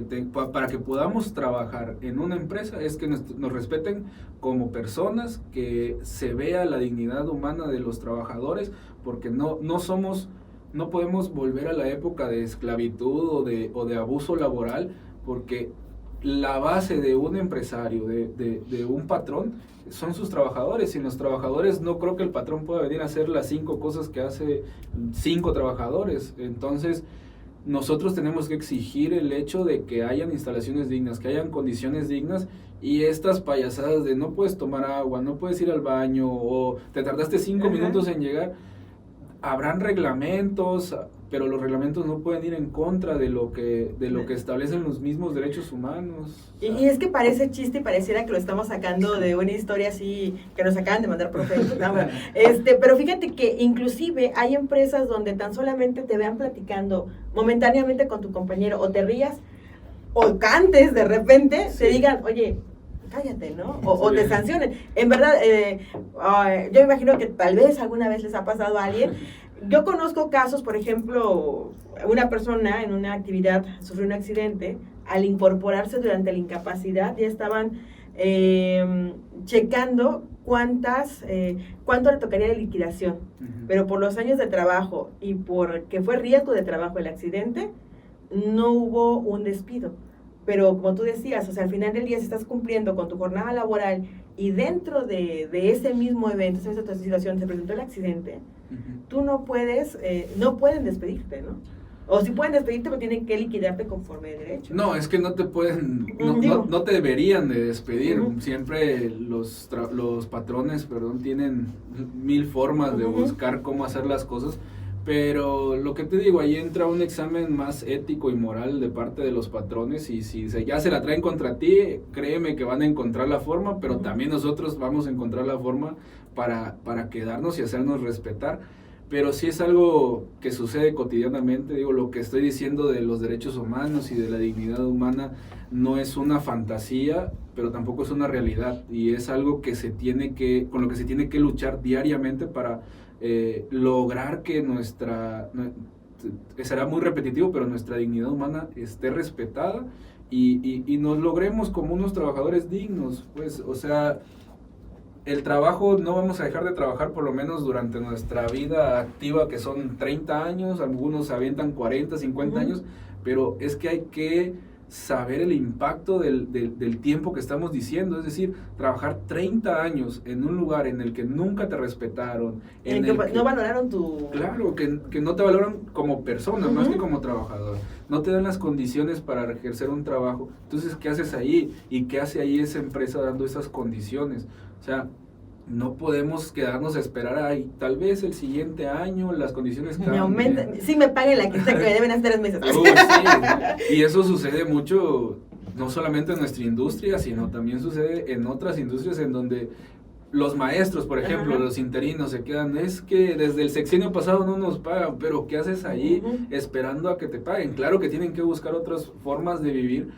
que podamos trabajar en una empresa es que nos respeten como personas, que se vea la dignidad humana de los trabajadores, porque no podemos volver a la época de esclavitud o de abuso laboral, porque la base de un empresario, de un patrón, son sus trabajadores. Sin los trabajadores no creo que el patrón pueda venir a hacer las 5 cosas que hace 5 trabajadores. Entonces nosotros tenemos que exigir el hecho de que hayan instalaciones dignas, que hayan condiciones dignas, y estas payasadas de no puedes tomar agua, no puedes ir al baño, o te tardaste 5 minutos en llegar. Habrán reglamentos, pero los reglamentos no pueden ir en contra de lo que establecen los mismos derechos humanos. Y es que parece chiste y pareciera que lo estamos sacando de una historia así que nos acaban de mandar por Facebook. Pero fíjate que inclusive hay empresas donde tan solamente te vean platicando momentáneamente con tu compañero, o te rías o cantes de repente, te digan, oye, cállate, ¿no? O te sancionen. En verdad, yo me imagino que tal vez alguna vez les ha pasado a alguien. Yo conozco casos, por ejemplo, una persona en una actividad sufrió un accidente. Al incorporarse durante la incapacidad, ya estaban checando cuánto le tocaría de liquidación. Pero por los años de trabajo y porque fue riesgo de trabajo el accidente, no hubo un despido. Pero como tú decías, o sea, al final del día, si estás cumpliendo con tu jornada laboral y dentro de ese mismo evento, esa misma situación, se presentó el accidente, tú no pueden despedirte, ¿no? O si pueden despedirte, pero tienen que liquidarte conforme de derecho. No, es que no te pueden, no te deberían de despedir. Siempre los patrones, tienen 1000 formas de buscar cómo hacer las cosas. Pero lo que te digo, ahí entra un examen más ético y moral de parte de los patrones, y si ya se la traen contra ti, créeme que van a encontrar la forma, pero también nosotros vamos a encontrar la forma para quedarnos y hacernos respetar. pero sí es algo que sucede cotidianamente. Digo, lo que estoy diciendo de los derechos humanos y de la dignidad humana no es una fantasía, pero tampoco es una realidad, y es algo que con lo que se tiene que luchar diariamente para lograr que será muy repetitivo, pero nuestra dignidad humana esté respetada y nos logremos como unos trabajadores dignos, pues, o sea, el trabajo, no vamos a dejar de trabajar por lo menos durante nuestra vida activa, que son 30 años, algunos avientan 40, 50 años, pero es que hay que saber el impacto del tiempo que estamos diciendo, es decir, trabajar 30 años en un lugar en el que nunca te respetaron, en el que no valoraron tu... Claro, que no te valoran como persona, más que como trabajador, no te dan las condiciones para ejercer un trabajo. Entonces, ¿qué haces ahí? ¿Y qué hace ahí esa empresa dando esas condiciones? O sea, no podemos quedarnos a esperar ahí, tal vez el siguiente año las condiciones cambien. Sí, me paguen la quita que me deben hace 3 meses. Sí. Y eso sucede mucho, no solamente en nuestra industria, sino también sucede en otras industrias en donde los maestros, por ejemplo, los interinos se quedan, es que desde el sexenio pasado no nos pagan, pero ¿qué haces ahí esperando a que te paguen? Claro que tienen que buscar otras formas de vivir,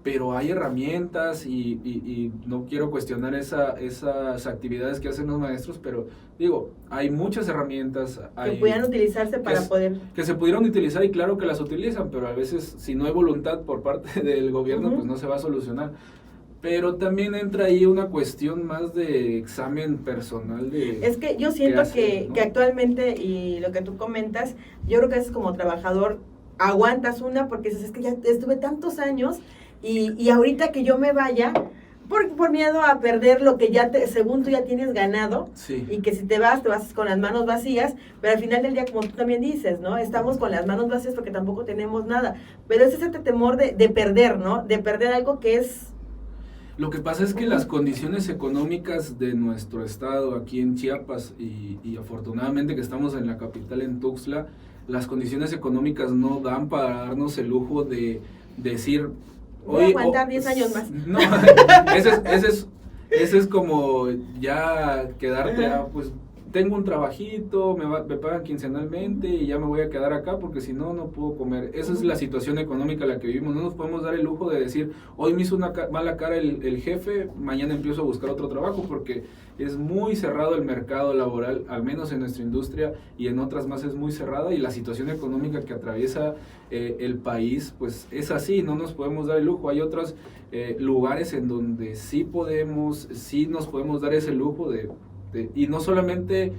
pero hay herramientas y no quiero cuestionar esas actividades que hacen los maestros, pero digo, hay muchas herramientas que pudieran utilizarse para poder... Que se pudieran utilizar, y claro que las utilizan, pero a veces si no hay voluntad por parte del gobierno, pues no se va a solucionar. Pero también entra ahí una cuestión más de examen personal de... Es que yo siento que actualmente, y lo que tú comentas, yo creo que es como trabajador, aguantas una porque dices, es que ya estuve tantos años y ahorita que yo me vaya, por miedo a perder lo que según tú ya tienes ganado, y que si te vas con las manos vacías, pero al final del día, como tú también dices, ¿no? Estamos con las manos vacías porque tampoco tenemos nada, pero es ese temor de perder, ¿no? De perder algo que es... Lo que pasa es que las condiciones económicas de nuestro estado, aquí en Chiapas, y afortunadamente que estamos en la capital, en Tuxtla, las condiciones económicas no dan para darnos el lujo de decir... Voy a aguantar 10 años más. No, ese es como ya quedarte pues tengo un trabajito, me pagan quincenalmente y ya me voy a quedar acá porque si no, no puedo comer. Esa es la situación económica en la que vivimos. No nos podemos dar el lujo de decir, hoy me hizo una mala cara el jefe, mañana empiezo a buscar otro trabajo, porque es muy cerrado el mercado laboral, al menos en nuestra industria, y en otras más es muy cerrada, y la situación económica que atraviesa el país, pues es así, no nos podemos dar el lujo. Hay otros lugares en donde sí nos podemos dar ese lujo y no solamente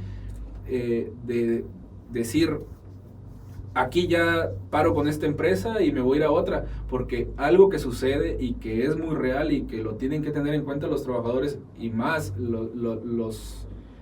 de decir, aquí ya paro con esta empresa y me voy a ir a otra, porque algo que sucede y que es muy real y que lo tienen que tener en cuenta los trabajadores y más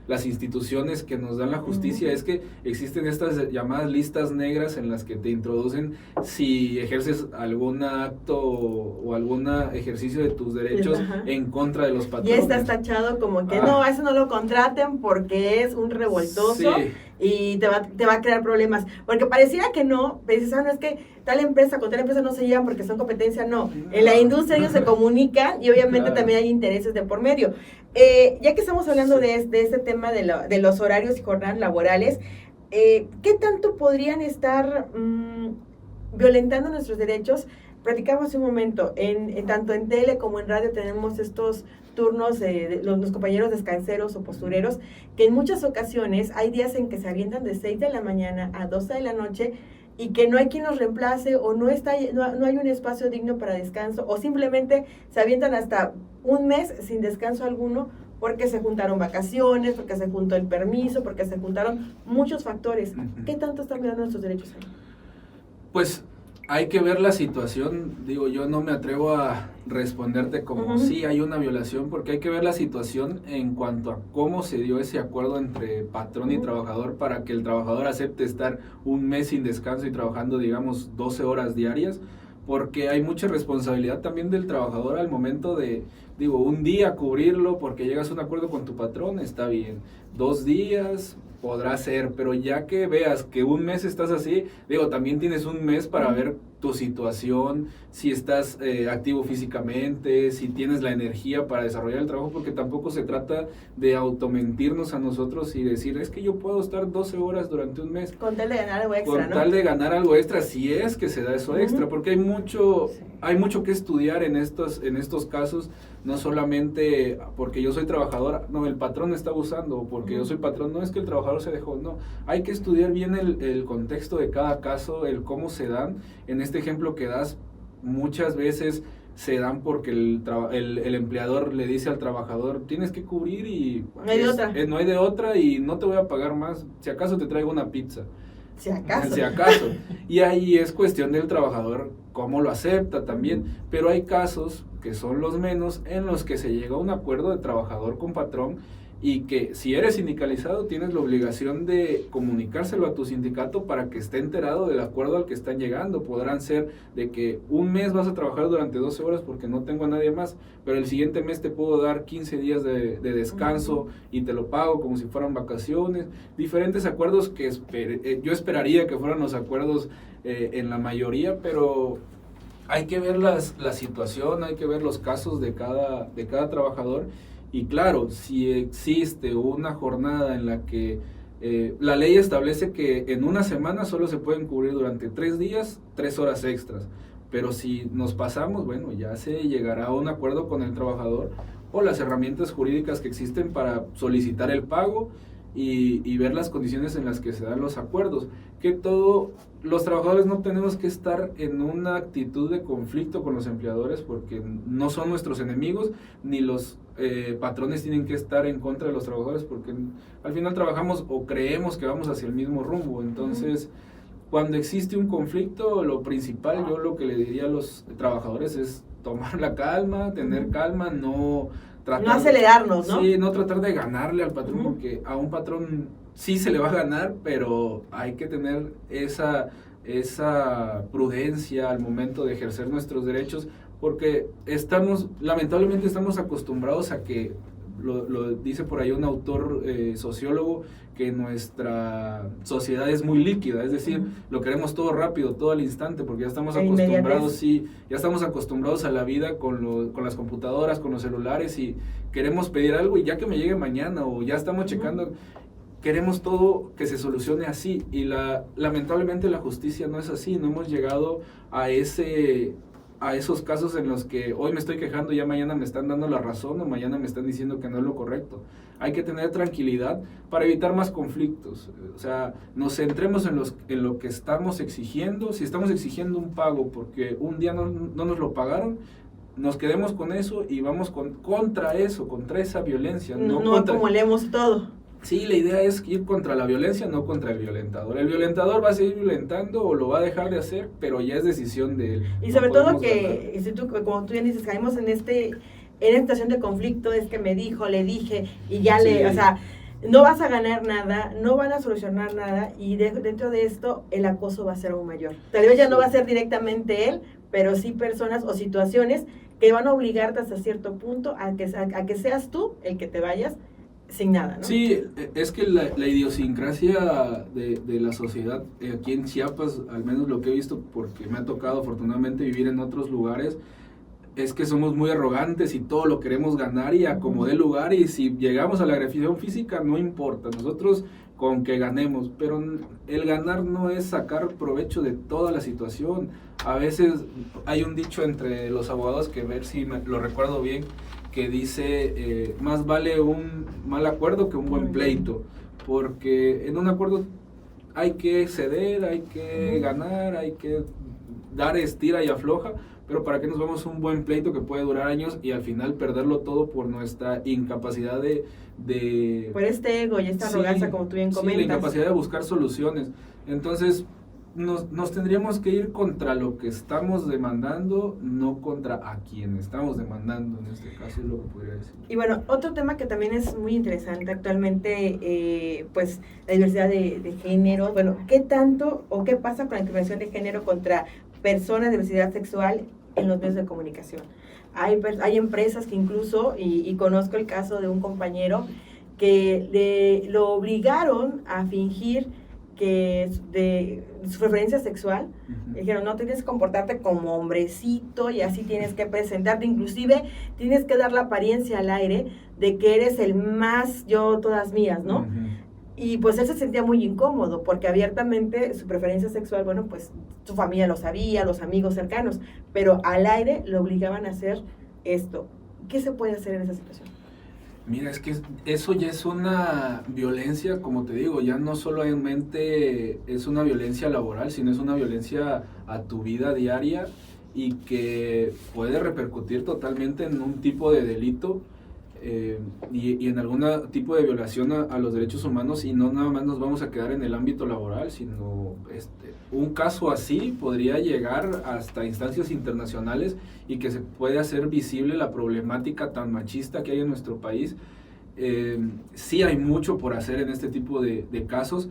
las instituciones que nos dan la justicia, es que existen estas llamadas listas negras en las que te introducen si ejerces algún acto o algún ejercicio de tus derechos en contra de los patrones. Y estás tachado como que no, eso no lo contraten porque es un revoltoso y te va a crear problemas. Porque pareciera que no, pero dices, no, es que tal empresa con tal empresa no se llevan porque son competencia, no. En la industria ellos se comunican y obviamente también hay intereses de por medio. Ya que estamos hablando de este tema de los horarios y jornadas laborales, ¿qué tanto podrían estar violentando nuestros derechos? Platicamos hace un momento, tanto en tele como en radio tenemos estos turnos de los compañeros descanseros o postureros, que en muchas ocasiones hay días en que se avientan de 6 de la mañana a 12 de la noche y que no hay quien los reemplace o no hay un espacio digno para descanso, o simplemente se avientan hasta un mes sin descanso alguno porque se juntaron vacaciones, porque se juntó el permiso, porque se juntaron muchos factores. ¿Qué tanto están violando nuestros derechos ahí? Pues hay que ver la situación. Digo, yo no me atrevo a responderte como sí hay una violación, porque hay que ver la situación en cuanto a cómo se dio ese acuerdo entre patrón y trabajador para que el trabajador acepte estar un mes sin descanso y trabajando, digamos, 12 horas diarias, porque hay mucha responsabilidad también del trabajador al momento de Digo, un día cubrirlo porque llegas a un acuerdo con tu patrón, está bien. 2 días podrá ser, pero ya que veas que un mes estás así, digo, también tienes un mes para ver tu situación, si estás activo físicamente, si tienes la energía para desarrollar el trabajo, porque tampoco se trata de automentirnos a nosotros y decir, es que yo puedo estar 12 horas durante un mes. Con tal de ganar algo extra, Con tal de ganar algo extra, si es que se da eso extra, porque hay mucho que estudiar en estos casos, no solamente porque yo soy trabajador, no, el patrón está abusando, o porque yo soy patrón, no es que el trabajador se dejó, no, hay que estudiar bien el contexto de cada caso, el cómo se dan. En este ejemplo que das, muchas veces se dan porque el empleador le dice al trabajador, tienes que cubrir y no hay de otra y no te voy a pagar más, si acaso te traigo una pizza. Si acaso. Si acaso. Y ahí es cuestión del trabajador cómo lo acepta también. Pero hay casos, que son los menos, en los que se llega a un acuerdo de trabajador con patrón y que si eres sindicalizado tienes la obligación de comunicárselo a tu sindicato para que esté enterado del acuerdo al que están llegando. Podrán ser de que un mes vas a trabajar durante 12 horas porque no tengo a nadie más, pero el siguiente mes te puedo dar 15 días de descanso y te lo pago como si fueran vacaciones. Diferentes acuerdos que yo esperaría que fueran los acuerdos en la mayoría, pero hay que ver la situación, hay que ver los casos de cada trabajador. Y claro, si existe una jornada en la que la ley establece que en una semana solo se pueden cubrir durante 3 días, 3 horas extras. Pero si nos pasamos, bueno, ya se llegará a un acuerdo con el trabajador o las herramientas jurídicas que existen para solicitar el pago y ver las condiciones en las que se dan los acuerdos. Que los trabajadores no tenemos que estar en una actitud de conflicto con los empleadores porque no son nuestros enemigos, ni los patrones tienen que estar en contra de los trabajadores porque al final trabajamos o creemos que vamos hacia el mismo rumbo. Entonces, cuando existe un conflicto, lo principal, yo lo que le diría a los trabajadores es tomar la calma, tener calma, no acelerarnos, ¿no? Sí, no tratar de ganarle al patrón, porque a un patrón sí se le va a ganar, pero hay que tener esa prudencia al momento de ejercer nuestros derechos, porque lamentablemente estamos acostumbrados a que, lo dice por ahí un autor sociólogo, que nuestra sociedad es muy líquida, es decir, lo queremos todo rápido, todo al instante, porque ya estamos acostumbrados a la vida con las computadoras, con los celulares, y queremos pedir algo y ya que me llegue mañana, o ya estamos checando, queremos todo que se solucione así, y lamentablemente la justicia no es así, no hemos llegado a esos casos en los que hoy me estoy quejando y ya mañana me están dando la razón o mañana me están diciendo que no es lo correcto. Hay que tener tranquilidad para evitar más conflictos. O sea, nos centremos en lo que estamos exigiendo. Si estamos exigiendo un pago porque un día no nos lo pagaron, nos quedemos con eso y vamos contra esa violencia. No acumulemos todo. Sí, la idea es ir contra la violencia, no contra el violentador. El violentador va a seguir violentando o lo va a dejar de hacer, pero ya es decisión de él. Y sobre todo que, como tú bien dices, caemos en esta situación de conflicto, es que me dijo, le dije, y ya o sea, no vas a ganar nada, no van a solucionar nada, y dentro de esto el acoso va a ser aún mayor. Tal vez ya no va a ser directamente él, pero sí personas o situaciones que van a obligarte hasta cierto punto a que seas tú el que te vayas sin nada, ¿no? Sí, es que la idiosincrasia de la sociedad aquí en Chiapas, al menos lo que he visto, porque me ha tocado afortunadamente vivir en otros lugares, es que somos muy arrogantes y todo lo queremos ganar y acomodar el lugar, y si llegamos a la agresión física no importa, nosotros con que ganemos, pero el ganar no es sacar provecho de toda la situación. A veces hay un dicho entre los abogados que, ver si lo recuerdo bien, que dice, más vale un mal acuerdo que un buen pleito, porque en un acuerdo hay que ceder, hay que ganar, hay que dar estira y afloja, pero para qué nos vamos a un buen pleito que puede durar años y al final perderlo todo por nuestra incapacidad por este ego y esta arrogancia, como tú bien comentas. Sí, la incapacidad de buscar soluciones. Entonces, nos tendríamos que ir contra lo que estamos demandando, no contra a quien estamos demandando, en este caso es lo que podría decir. Y bueno, otro tema que también es muy interesante actualmente, pues la diversidad de género. Bueno, ¿qué tanto o qué pasa con la discriminación de género contra personas de diversidad sexual en los medios de comunicación? Hay empresas que incluso, y conozco el caso de un compañero, que lo obligaron a fingir que de su preferencia sexual. Uh-huh. Dijeron, no, tienes que comportarte como hombrecito y así tienes que presentarte, inclusive tienes que dar la apariencia al aire de que eres el más yo todas mías, ¿no? Uh-huh. Y pues él se sentía muy incómodo porque abiertamente su preferencia sexual, bueno, pues su familia lo sabía, los amigos cercanos, pero al aire lo obligaban a hacer esto. ¿Qué se puede hacer en esa situación? Mira, es que eso ya es una violencia, como te digo, ya no solamente es una violencia laboral, sino es una violencia a tu vida diaria y que puede repercutir totalmente en un tipo de delito y en algún tipo de violación a los derechos humanos, y no nada más nos vamos a quedar en el ámbito laboral, sino un caso así podría llegar hasta instancias internacionales y que se puede hacer visible la problemática tan machista que hay en nuestro país. Sí hay mucho por hacer en este tipo de casos,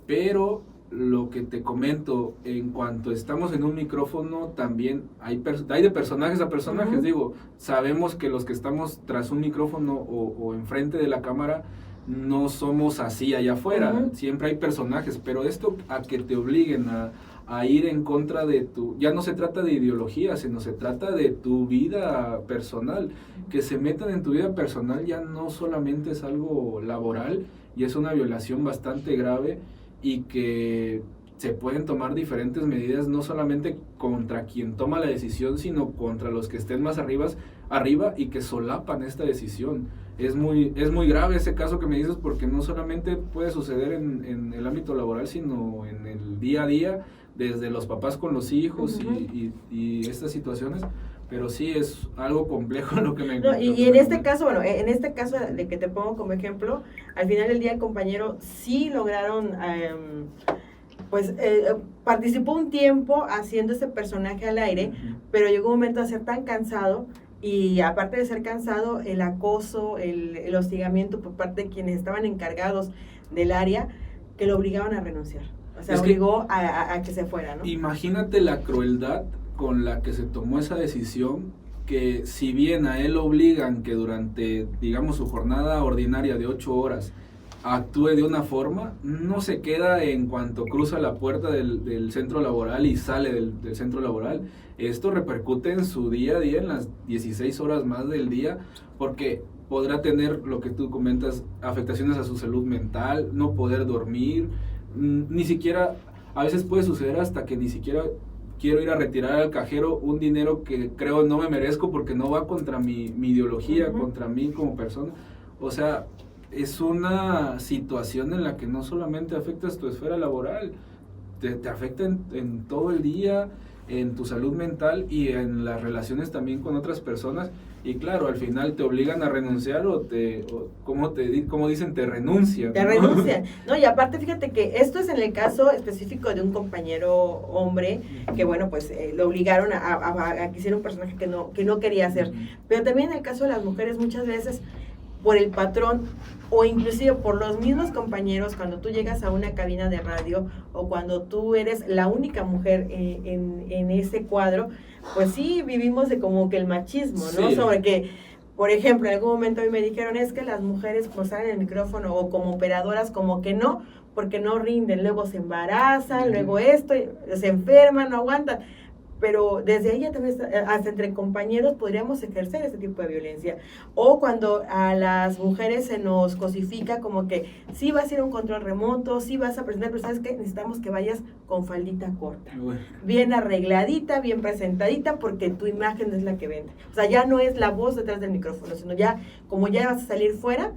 pero lo que te comento, en cuanto estamos en un micrófono, también hay de personajes a personajes. Uh-huh. Digo, sabemos que los que estamos tras un micrófono o enfrente de la cámara no somos así allá afuera. Uh-huh. Siempre hay personajes, pero esto a que te obliguen a ir en contra de ya no se trata de ideología, sino se trata de tu vida personal. Que se metan en tu vida personal ya no solamente es algo laboral, y es una violación bastante grave, y que se pueden tomar diferentes medidas, no solamente contra quien toma la decisión, sino contra los que estén más arriba y que solapan esta decisión. Es muy grave ese caso que me dices, porque no solamente puede suceder en el ámbito laboral, sino en el día a día, desde los papás con los hijos. Uh-huh. y estas situaciones. Pero sí es algo complejo lo que me... No, y en este caso, bueno, en este caso de que te pongo como ejemplo, al final del día el compañero sí lograron, participó un tiempo haciendo ese personaje al aire, uh-huh. Pero llegó un momento de ser tan cansado, y aparte de ser cansado, el acoso, el hostigamiento por parte de quienes estaban encargados del área, que lo obligaban a renunciar. O sea, obligó a que se fuera, ¿no? Imagínate la crueldad con la que se tomó esa decisión, que si bien a él lo obligan que durante, digamos, su jornada ordinaria de 8 horas actúe de una forma, no se queda en cuanto cruza la puerta del centro laboral y sale del centro laboral. Esto repercute en su día a día, en las 16 horas más del día, porque podrá tener, lo que tú comentas, afectaciones a su salud mental, no poder dormir, ni siquiera, a veces puede suceder hasta que ni siquiera quiero ir a retirar al cajero un dinero que creo no me merezco porque no va contra mi ideología, uh-huh. Contra mí como persona. O sea, es una situación en la que no solamente afectas tu esfera laboral, te afecta en todo el día, en tu salud mental y en las relaciones también con otras personas. Y claro, al final te obligan a renunciar como dicen, te renuncian. Te renuncian. No, y aparte fíjate que esto es en el caso específico de un compañero hombre, que bueno, pues lo obligaron a que hiciera un personaje que no quería hacer. Pero también en el caso de las mujeres, muchas veces por el patrón o inclusive por los mismos compañeros, cuando tú llegas a una cabina de radio o cuando tú eres la única mujer en ese cuadro, pues sí vivimos de como que el machismo, ¿no? Sí. Sobre que, por ejemplo, en algún momento a mí me dijeron, es que las mujeres como están en el micrófono o como operadoras como que no, porque no rinden, luego se embarazan, luego esto, se enferman, no aguantan. Pero desde ahí también, hasta entre compañeros podríamos ejercer este tipo de violencia. O cuando a las mujeres se nos cosifica como que sí vas a ir a un control remoto, sí vas a presentar, pero ¿sabes qué? Necesitamos que vayas con faldita corta, bien arregladita, bien presentadita, porque tu imagen es la que vende. O sea, ya no es la voz detrás del micrófono, sino ya, como ya vas a salir fuera,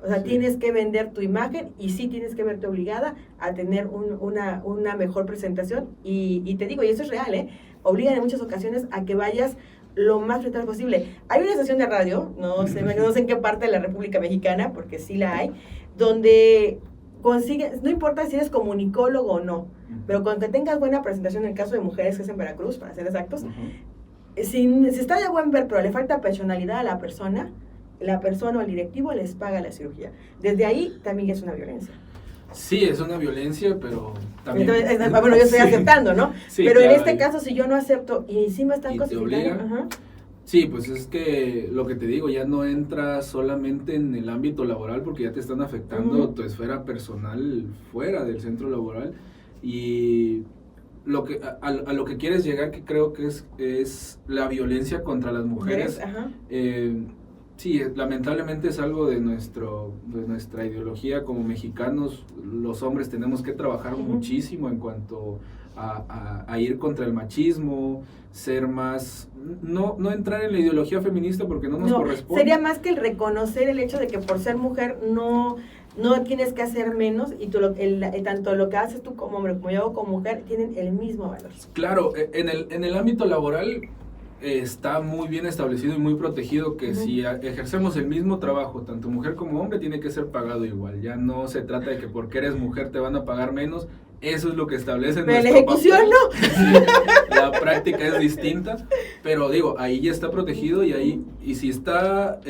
o sea, sí. Tienes que vender tu imagen y sí tienes que verte obligada a tener una mejor presentación. Y te digo, y eso es real, obligan en muchas ocasiones a que vayas lo más presentable posible. Hay una estación de radio, no sé en qué parte de la República Mexicana, porque sí la hay, donde consigues, no importa si eres comunicólogo o no, pero con que tengas buena presentación, en el caso de mujeres, que es en Veracruz, para ser exactos, si está de buen ver, pero le falta personalidad a la persona o el directivo les paga la cirugía. Desde ahí también es una violencia. Sí, es una violencia, pero también... Entonces, bueno, yo estoy aceptando, ¿no? Sí, pero claro, en este caso, si yo no acepto y sí me están cosificando... Sí, pues es que lo que te digo, ya no entra solamente en el ámbito laboral porque ya te están afectando tu esfera personal fuera del centro laboral, y lo que a lo que quieres llegar, que creo que es la violencia contra las mujeres. Sí, lamentablemente es algo de nuestra ideología como mexicanos. Los hombres tenemos que trabajar muchísimo en cuanto a ir contra el machismo, ser más, no entrar en la ideología feminista porque no nos corresponde. Sería más que el reconocer el hecho de que por ser mujer no tienes que hacer menos, y tú tanto lo que haces tú como hombre como yo hago como mujer tienen el mismo valor. Claro, en el ámbito laboral está muy bien establecido y muy protegido que si ejercemos el mismo trabajo, tanto mujer como hombre, tiene que ser pagado igual. Ya no se trata de que porque eres mujer te van a pagar menos. Eso es lo que establece pero la ejecución papel. No. Sí, la práctica es distinta, pero digo, ahí ya está protegido, y si está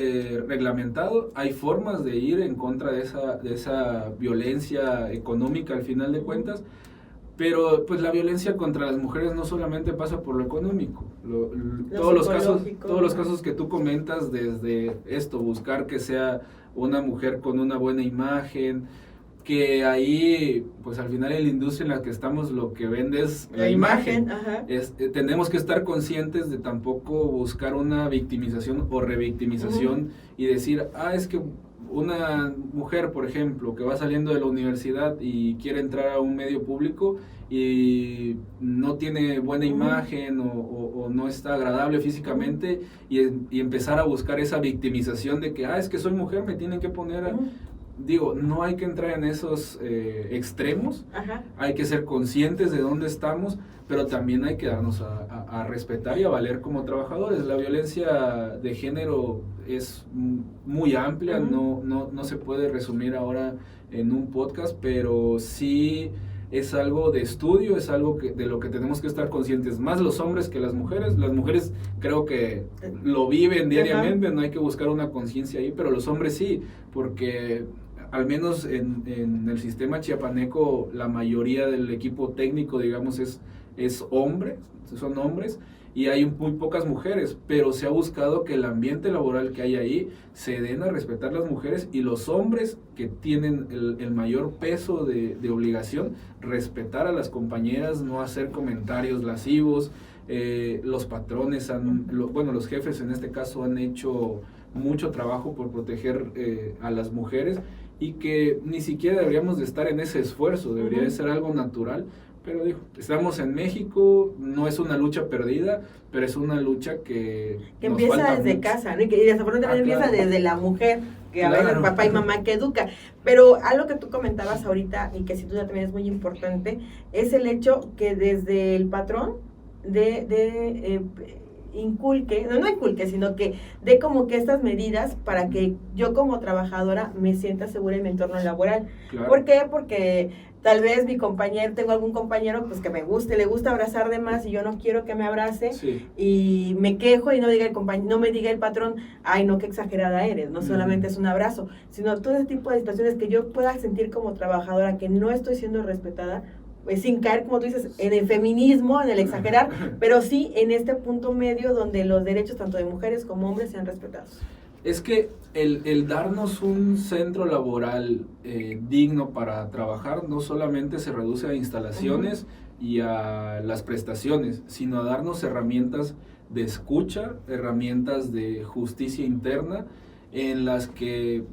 reglamentado, hay formas de ir en contra de esa violencia económica al final de cuentas. Pero pues la violencia contra las mujeres no solamente pasa por lo económico. Todos los casos que tú comentas, desde esto, buscar que sea una mujer con una buena imagen, que ahí, pues al final en la industria en la que estamos, lo que vende es la imagen. Tenemos que estar conscientes de tampoco buscar una victimización o revictimización y decir, es que una mujer, por ejemplo, que va saliendo de la universidad y quiere entrar a un medio público y no tiene buena imagen o no está agradable físicamente, y empezar a buscar esa victimización de que, es que soy mujer, me tienen que poner Digo, no hay que entrar en esos extremos. Hay que ser conscientes de dónde estamos, pero también hay que darnos a respetar y a valer como trabajadores. La violencia de género es muy amplia, no se puede resumir ahora en un podcast, pero sí es algo de estudio, es algo de lo que tenemos que estar conscientes, más los hombres que las mujeres. Las mujeres creo que lo viven diariamente, no hay que buscar una conciencia ahí, pero los hombres sí, porque al menos en el sistema chiapaneco la mayoría del equipo técnico, digamos, es hombre, son hombres, y hay muy pocas mujeres, pero se ha buscado que el ambiente laboral que hay ahí se den a respetar las mujeres, y los hombres que tienen el mayor peso de obligación, respetar a las compañeras, no hacer comentarios lascivos. Los patrones, los jefes en este caso han hecho mucho trabajo por proteger a las mujeres, y que ni siquiera deberíamos de estar en ese esfuerzo, debería de ser algo natural. Pero digo, estamos en México, no es una lucha perdida, pero es una lucha que empieza desde casa, ¿no? Y desafortunadamente empieza desde la mujer, que a veces papá y mamá que educa. Pero algo que tú comentabas ahorita, y que sin duda también es muy importante, es el hecho que desde el patrón inculque, sino que dé como que estas medidas para que yo como trabajadora me sienta segura en mi entorno laboral. Claro. ¿Por qué? Porque tal vez tengo algún compañero pues que le gusta abrazar de más, y yo no quiero que me abrace, y me quejo, y no me diga el patrón, ay no, qué exagerada eres, no solamente es un abrazo, sino todo ese tipo de situaciones que yo pueda sentir como trabajadora que no estoy siendo respetada, sin caer, como tú dices, en el feminismo, en el exagerar, pero sí en este punto medio donde los derechos tanto de mujeres como hombres sean respetados. Es que el darnos un centro laboral digno para trabajar no solamente se reduce a instalaciones y a las prestaciones, sino a darnos herramientas de escucha, herramientas de justicia interna, en las que,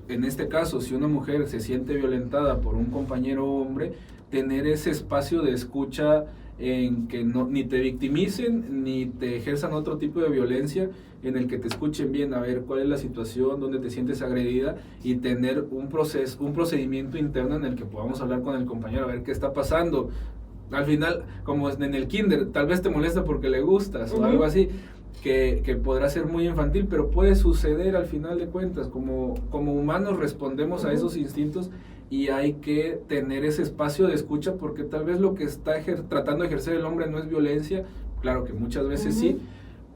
en este caso, si una mujer se siente violentada por un compañero hombre, tener ese espacio de escucha en que ni te victimicen ni te ejerzan otro tipo de violencia, en el que te escuchen bien, a ver cuál es la situación, dónde te sientes agredida, y tener un procedimiento interno en el que podamos hablar con el compañero, a ver qué está pasando. Al final, como en el kinder, tal vez te molesta porque le gustas o algo así, que podrá ser muy infantil, pero puede suceder al final de cuentas. Como humanos respondemos a esos instintos, y hay que tener ese espacio de escucha, porque tal vez lo que está tratando de ejercer el hombre no es violencia, claro que muchas veces sí,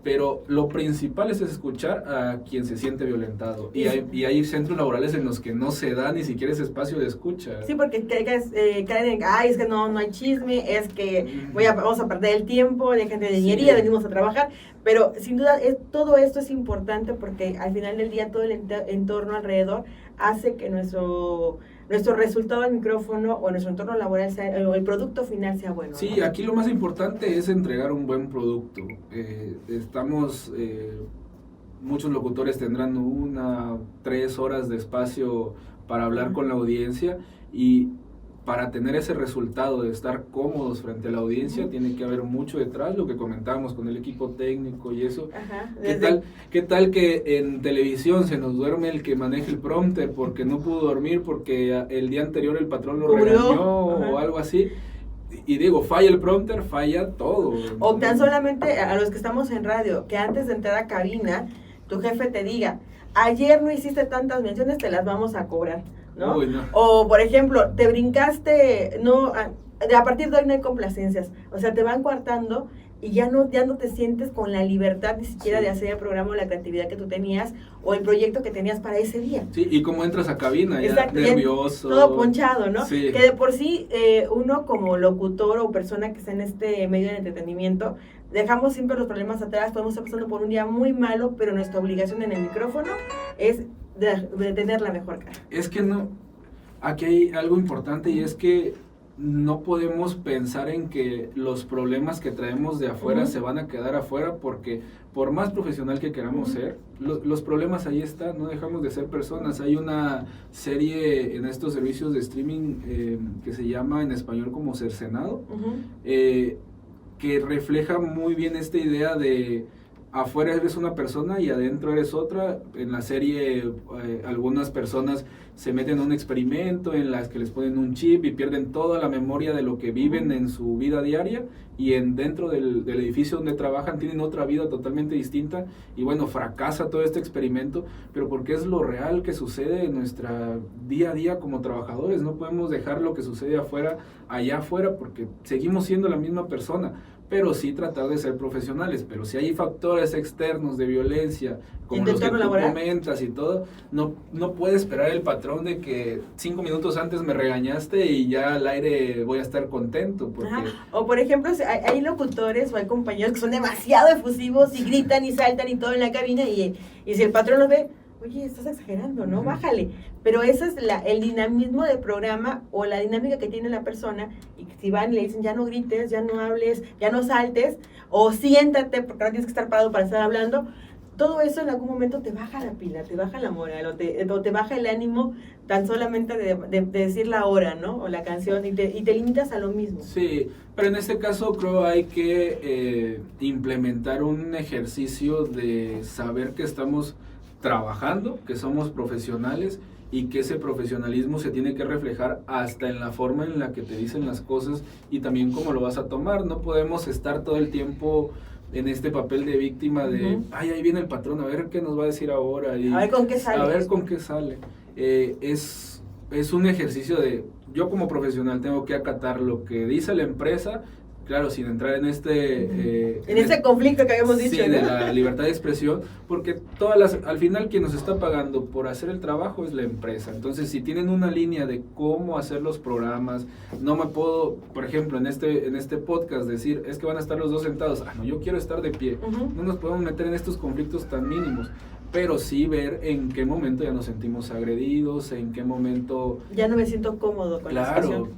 pero lo principal es escuchar a quien se siente violentado. Y hay centros laborales en los que no se da ni siquiera ese espacio de escucha. Sí, porque caen en, es que no hay chisme, es que vamos a perder el tiempo, de gente de ingeniería, venimos a trabajar, pero sin duda todo esto es importante porque al final del día todo el entorno alrededor hace que nuestro resultado del micrófono o nuestro entorno laboral o el producto final sea bueno. Sí, ¿no? Aquí lo más importante es entregar un buen producto. Muchos locutores tendrán 3 horas de espacio para hablar con la audiencia, y para tener ese resultado de estar cómodos frente a la audiencia tiene que haber mucho detrás, lo que comentábamos con el equipo técnico y eso. ¿Qué tal que en televisión se nos duerme el que maneja el prompter porque no pudo dormir porque el día anterior el patrón lo regañó o algo así? Y digo, falla el prompter, falla todo. O tan solamente a los que estamos en radio, que antes de entrar a cabina, tu jefe te diga, ayer no hiciste tantas menciones, te las vamos a cobrar, ¿no? Uy, no. O, por ejemplo, te brincaste, a partir de hoy no hay complacencias, o sea, te van coartando y ya no te sientes con la libertad ni siquiera de hacer el programa o la creatividad que tú tenías o el proyecto que tenías para ese día. Sí, y como entras a cabina, ya nervioso. Todo ponchado, ¿no? Sí. Que de por sí uno como locutor o persona que está en este medio de entretenimiento, dejamos siempre los problemas atrás, podemos estar pasando por un día muy malo, pero nuestra obligación en el micrófono es de tener la mejor cara. Es que no, aquí hay algo importante y es que no podemos pensar en que los problemas que traemos de afuera se van a quedar afuera, porque por más profesional que queramos ser, los problemas ahí están, no dejamos de ser personas. Hay una serie en estos servicios de streaming que se llama en español como Cercenado, que refleja muy bien esta idea de afuera eres una persona y adentro eres otra. En la serie algunas personas se meten a un experimento en las que les ponen un chip y pierden toda la memoria de lo que viven en su vida diaria, y dentro del edificio donde trabajan tienen otra vida totalmente distinta, y bueno, fracasa todo este experimento, pero porque es lo real que sucede en nuestra día a día como trabajadores. No podemos dejar lo que sucede afuera allá afuera, porque seguimos siendo la misma persona, pero sí tratar de ser profesionales. Pero si hay factores externos de violencia, como los que tú comentas y todo, no puede esperar el patrón de que 5 minutos antes me regañaste y ya al aire voy a estar contento. Porque... O por ejemplo, hay locutores o hay compañeros que son demasiado efusivos y gritan y saltan y todo en la cabina, y si el patrón lo ve, oye, estás exagerando, ¿no? Bájale. Pero ese es el dinamismo del programa o la dinámica que tiene la persona, y si van y le dicen, ya no grites, ya no hables, ya no saltes, o siéntate porque no tienes que estar parado para estar hablando, todo eso en algún momento te baja la pila, te baja la moral, o te baja el ánimo tan solamente de decir la hora, ¿no? O la canción, y te limitas a lo mismo. Sí, pero en este caso creo hay que implementar un ejercicio de saber que estamos trabajando, que somos profesionales, y que ese profesionalismo se tiene que reflejar hasta en la forma en la que te dicen las cosas y también cómo lo vas a tomar. No podemos estar todo el tiempo en este papel de víctima de, ahí viene el patrón, a ver qué nos va a decir ahora. Y a ver con qué sale. A ver con qué sale. Es un ejercicio de, yo como profesional tengo que acatar lo que dice la empresa, claro, sin entrar en este conflicto que habíamos dicho, sí, ¿no? De la libertad de expresión, porque al final quien nos está pagando por hacer el trabajo es la empresa. Entonces, si tienen una línea de cómo hacer los programas, no me puedo, por ejemplo, en este podcast decir, es que van a estar los dos sentados, no, yo quiero estar de pie. No nos podemos meter en estos conflictos tan mínimos, pero sí ver en qué momento ya nos sentimos agredidos, en qué momento... Ya no me siento cómodo con la situación.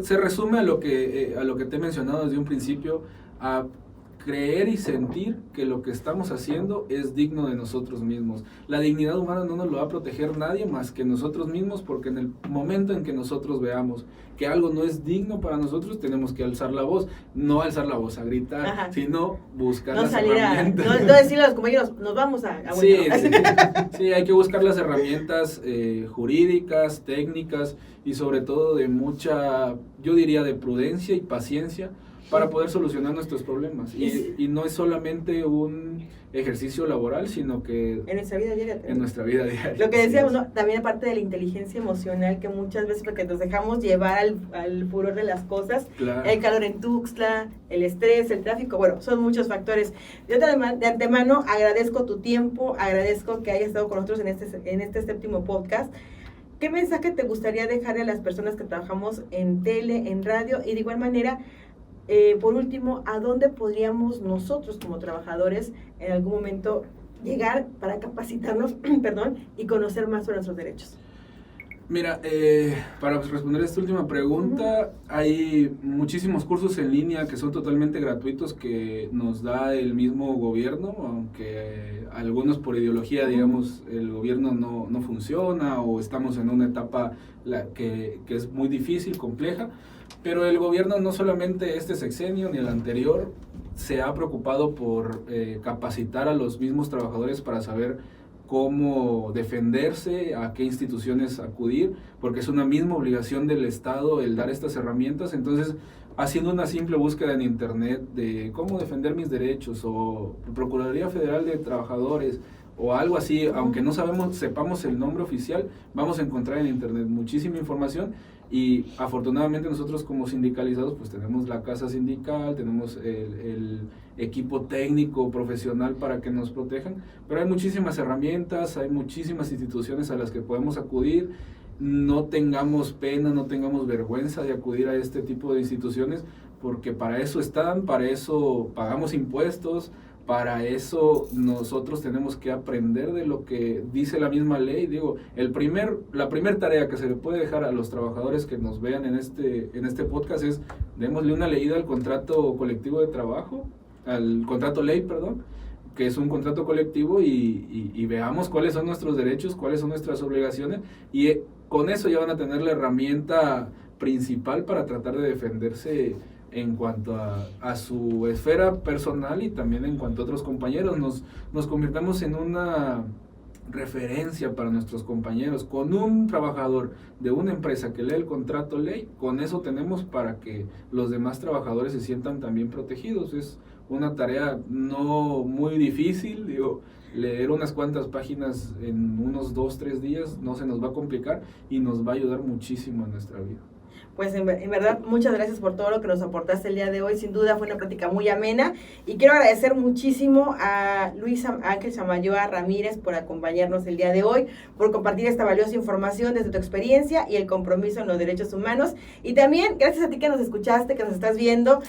Se resume a lo que te he mencionado desde un principio, a creer y sentir que lo que estamos haciendo es digno de nosotros mismos. La dignidad humana no nos lo va a proteger nadie más que nosotros mismos, porque en el momento en que nosotros veamos que algo no es digno para nosotros, tenemos que alzar la voz, no alzar la voz a gritar, sino buscar las herramientas. No decirle a los compañeros, nos vamos a Sí, hay que buscar las herramientas jurídicas, técnicas, y sobre todo de mucha, yo diría, de prudencia y paciencia, para poder solucionar nuestros problemas. Y no es solamente un ejercicio laboral, sino que en nuestra vida diaria. En nuestra vida diaria. Lo que decíamos, ¿no? También aparte de la inteligencia emocional, que muchas veces porque nos dejamos llevar al furor de las cosas, claro. El calor en Tuxtla, el estrés, el tráfico, bueno, son muchos factores. Yo de antemano agradezco tu tiempo, agradezco que hayas estado con nosotros en este séptimo podcast. ¿Qué mensaje te gustaría dejarle a las personas que trabajamos en tele, en radio? Y de igual manera, por último, ¿a dónde podríamos nosotros como trabajadores en algún momento llegar para capacitarnos, y conocer más sobre nuestros derechos? Mira, para responder esta última pregunta, hay muchísimos cursos en línea que son totalmente gratuitos que nos da el mismo gobierno, aunque algunos por ideología, digamos, el gobierno no funciona o estamos en una etapa que es muy difícil, compleja, pero el gobierno no solamente este sexenio ni el anterior se ha preocupado por capacitar a los mismos trabajadores para saber cómo defenderse, a qué instituciones acudir, porque es una misma obligación del Estado el dar estas herramientas. Entonces, haciendo una simple búsqueda en internet de cómo defender mis derechos, o Procuraduría Federal de Trabajadores, o algo así, aunque no sepamos el nombre oficial, vamos a encontrar en internet muchísima información. Y afortunadamente nosotros como sindicalizados pues tenemos la casa sindical, tenemos el equipo técnico profesional para que nos protejan, pero hay muchísimas herramientas, hay muchísimas instituciones a las que podemos acudir. No tengamos pena, no tengamos vergüenza de acudir a este tipo de instituciones, porque para eso están, para eso pagamos impuestos, para eso nosotros tenemos que aprender de lo que dice la misma ley. Digo, la primer tarea que se le puede dejar a los trabajadores que nos vean en este podcast es démosle una leída al contrato colectivo de trabajo, al contrato ley, perdón, que es un contrato colectivo, y veamos cuáles son nuestros derechos, cuáles son nuestras obligaciones, y con eso ya van a tener la herramienta principal para tratar de defenderse en cuanto a su esfera personal y también en cuanto a otros compañeros. Nos convirtamos en una referencia para nuestros compañeros. Con un trabajador de una empresa que lee el contrato ley, con eso tenemos para que los demás trabajadores se sientan también protegidos. Es una tarea no muy difícil, leer unas cuantas páginas en unos 2-3 días no se nos va a complicar y nos va a ayudar muchísimo en nuestra vida. Pues en verdad, muchas gracias por todo lo que nos aportaste el día de hoy. Sin duda fue una plática muy amena. Y quiero agradecer muchísimo a Luis Ángel Samayoa Ramírez por acompañarnos el día de hoy, por compartir esta valiosa información desde tu experiencia y el compromiso en los derechos humanos. Y también gracias a ti que nos escuchaste, que nos estás viendo,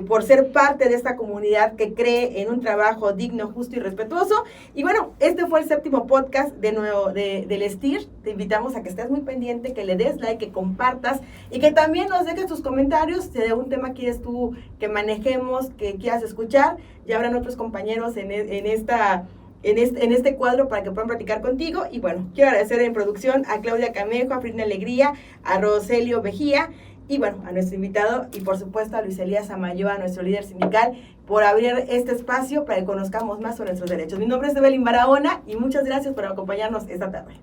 por ser parte de esta comunidad que cree en un trabajo digno, justo y respetuoso. Y bueno, este fue el séptimo podcast del STIR. Te invitamos a que estés muy pendiente, que le des like, que compartas, y que también nos dejes tus comentarios si de un tema quieres tú que manejemos, que quieras escuchar. Ya habrán otros compañeros en este cuadro para que puedan platicar contigo. Y bueno, quiero agradecer en producción a Claudia Camejo, a Frida Alegría, a Roselio Vejía, y bueno, a nuestro invitado, y por supuesto a Luis Elías Samayoa, nuestro líder sindical, por abrir este espacio para que conozcamos más sobre nuestros derechos. Mi nombre es Evelyn Barahona y muchas gracias por acompañarnos esta tarde.